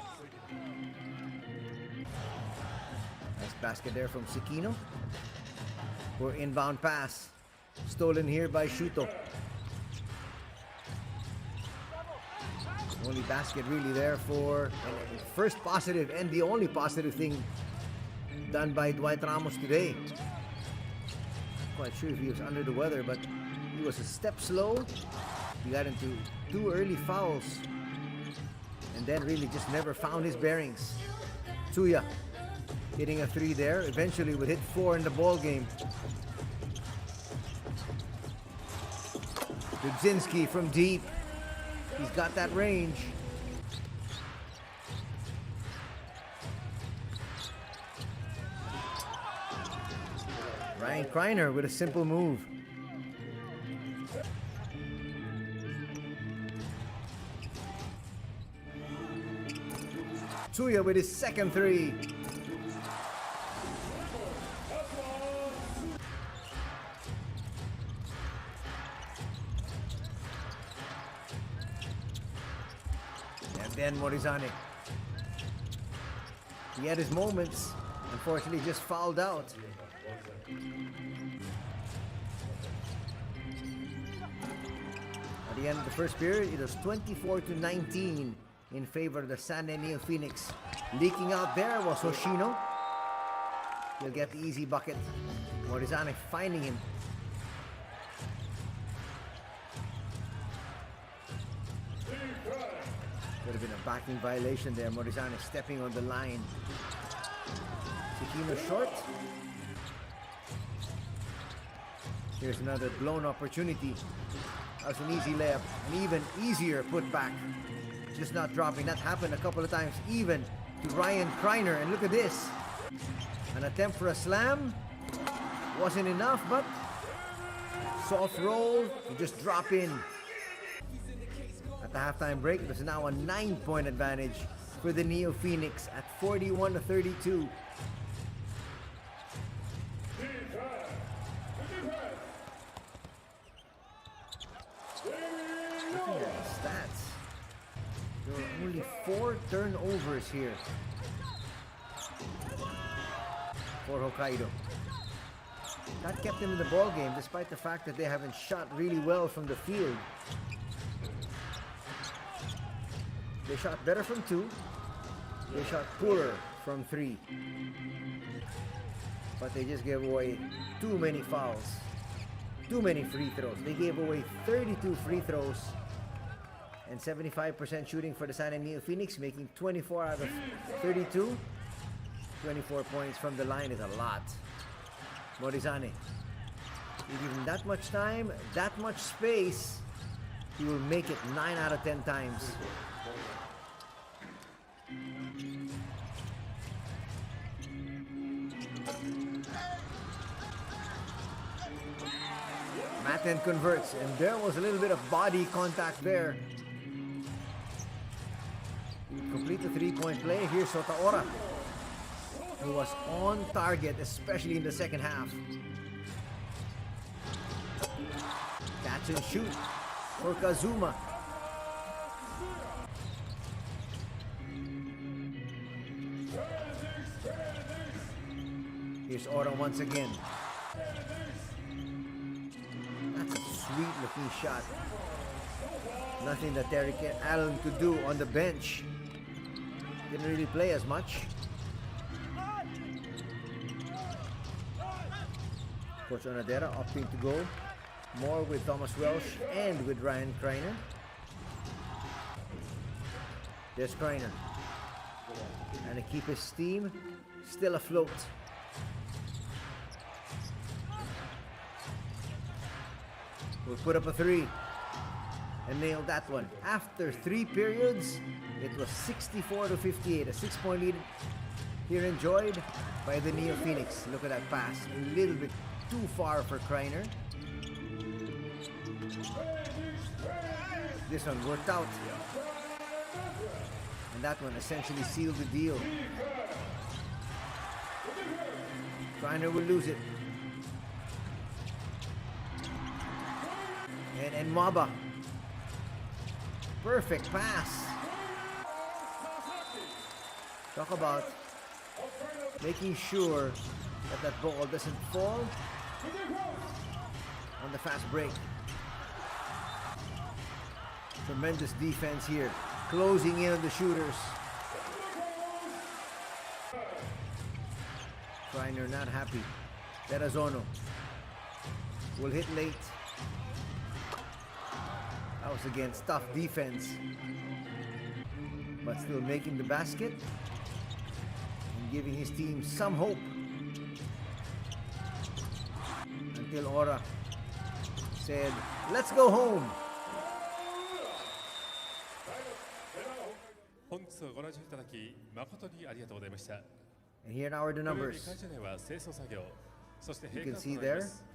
Nice basket there from Sekino for inbound pass. Stolen here by Shuto. Only basket really there for first positive and the only positive thing done by Dwight Ramos today. Quite sure if he was under the weather, but he was a step slow. He got into 2 early fouls and then really just never found his bearings. Tsuya hitting a 3 there, eventually would hit 4 in the ball game. Dudzinski from deep. He's got that range. Ryan Kreiner with a simple move. Tsuya with his second 3. then Morizane. He had his moments. Unfortunately, just fouled out. At the end of the first period, it was 24-19 in favor of the San NEOPHOENIX. Leaking out there was Hoshino. He'll get the easy bucket. Morizane finding him. Could have been a backing violation there. Morizane stepping on the line. Tsukino short. Here's another blown opportunity. That was an easy layup. An even easier putback. Just not dropping. That happened a couple of times even to Ryan Kreiner. And look at this. An attempt for a slam. Wasn't enough, but soft roll to just drop in. At the halftime break, there's now a 9-point advantage for the NEOPHOENIX at 41-32. Looking at the stats, there were only 4 turnovers here for Hokkaido. That kept them in the ball game despite the fact that they haven't shot really well from the field. They shot better from 2. They shot poorer from 3. But they just gave away too many fouls. Too many free throws. They gave away 32 free throws and 75% shooting for the San NEOPHOENIX, making 24 out of 32. 24 points from the line is a lot. Morizane, you give him that much time, that much space, he will make it 9 out of 10 times. Matten converts, and there was a little bit of body contact there. He complete the 3-point play. Here's Sotaora, who was on target, especially in the second half. Catch and shoot for Kazuma. Here's Ora once again. That's a sweet looking shot. Nothing that Derrick Allen could do on the bench. Didn't really play as much. Coach Onadera opting to go more with Thomas Welsh and with Ryan Kreiner. There's Kreiner. And to keep his team still afloat. Will put up a 3 and nailed that one. After 3 periods, it was 64-58. A 6-point lead here enjoyed by the NEOPHOENIX. Look at that pass. A little bit too far for Kreiner. This one worked out. And that one essentially sealed the deal. Kreiner will lose it. And Mwaba. Perfect pass. Talk about making sure that that ball doesn't fall on the fast break. Tremendous defense here. Closing in on the shooters. Kreiner not happy. Terrazono will hit late. That was against tough defense. But still making the basket and giving his team some hope. Until Ora said, "Let's go home." 本日をご覧いただき誠にありがとうございました。 And here now are the このよう numbers. に会社では清掃作業、そして You 閉 can 館と see なりま there, す。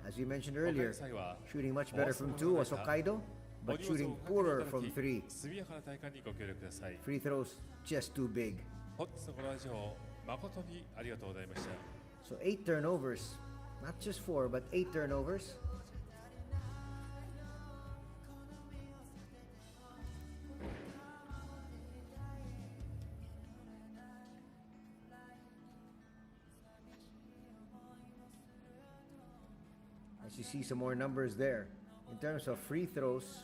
as you mentioned earlier, shooting much better from 2 was Hokkaido, but shooting ご利用 poorer いただ from き 3. 速やかな大会にご協力ください。 Free throws just too big. 本日のご来場誠にありがとうございました。 So 8 turnovers, not just 4, but 8 turnovers. As you see some more numbers there. In terms of free throws,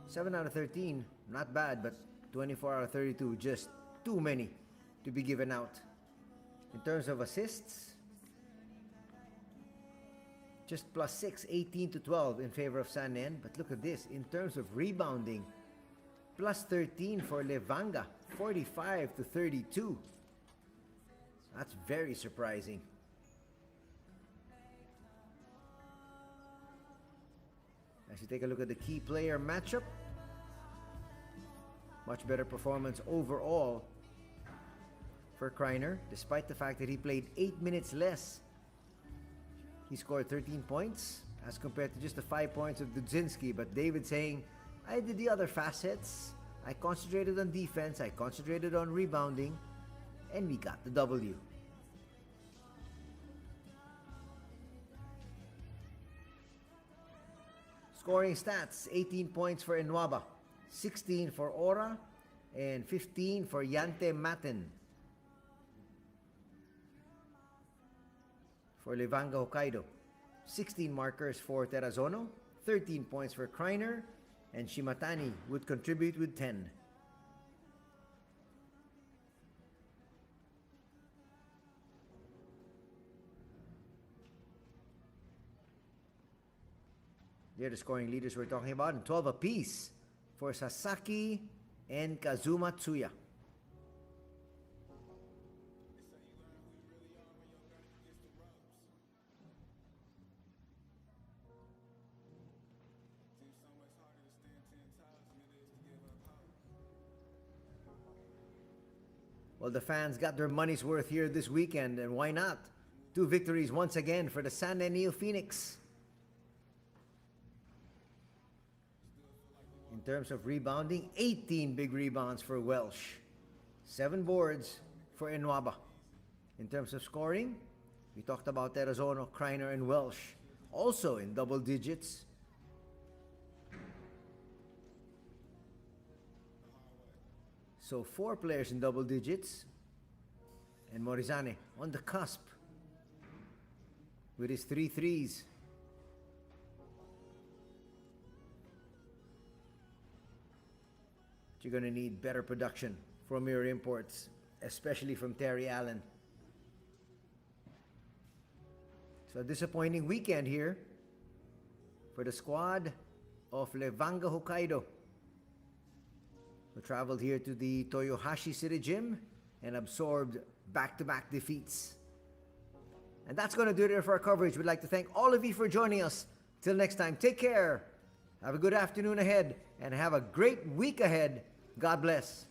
7 out of 13, not bad, but 24 out of 32, just too many to be given out. In terms of assists, just +6, 18 to 12 in favor of San Nen. But look at this, in terms of rebounding, +13 for Levanga, 45 to 32. That's very surprising. As you take a look at the key player matchup, much better performance overall for Kreiner, despite the fact that he played 8 minutes less. He scored 13 points as compared to just the 5 points of Dudzinski. But David saying, I did the other facets. I concentrated on defense, I concentrated on rebounding, and we got the W. Scoring stats, 18 points for Enwaba, 16 for Ora, and 15 for Yante Maten. For Levanga Hokkaido, 16 markers for Terrazono, 13 points for Kreiner, and Shimatani would contribute with 10. They're the scoring leaders we're talking about, and 12 apiece for Sasaki and Kazuma Tsuya. Well, the fans got their money's worth here this weekend, and why not? 2 victories once again for the San Nen NEOPHOENIX. In terms of rebounding, 18 big rebounds for Welsh, 7 boards for Enwaba. In terms of scoring, we talked about Terrazono, Kreiner, and Welsh, also in double digits. So 4 players in double digits, and Morizane on the cusp with his 3 threes. You're going to need better production from your imports, especially from Terry Allen. So a disappointing weekend here for the squad of Levanga Hokkaido, who traveled here to the Toyohashi City Gym and absorbed back-to-back defeats. And that's going to do it for our coverage. We'd like to thank all of you for joining us. Till next time, take care. Have a good afternoon ahead and have a great week ahead. God bless.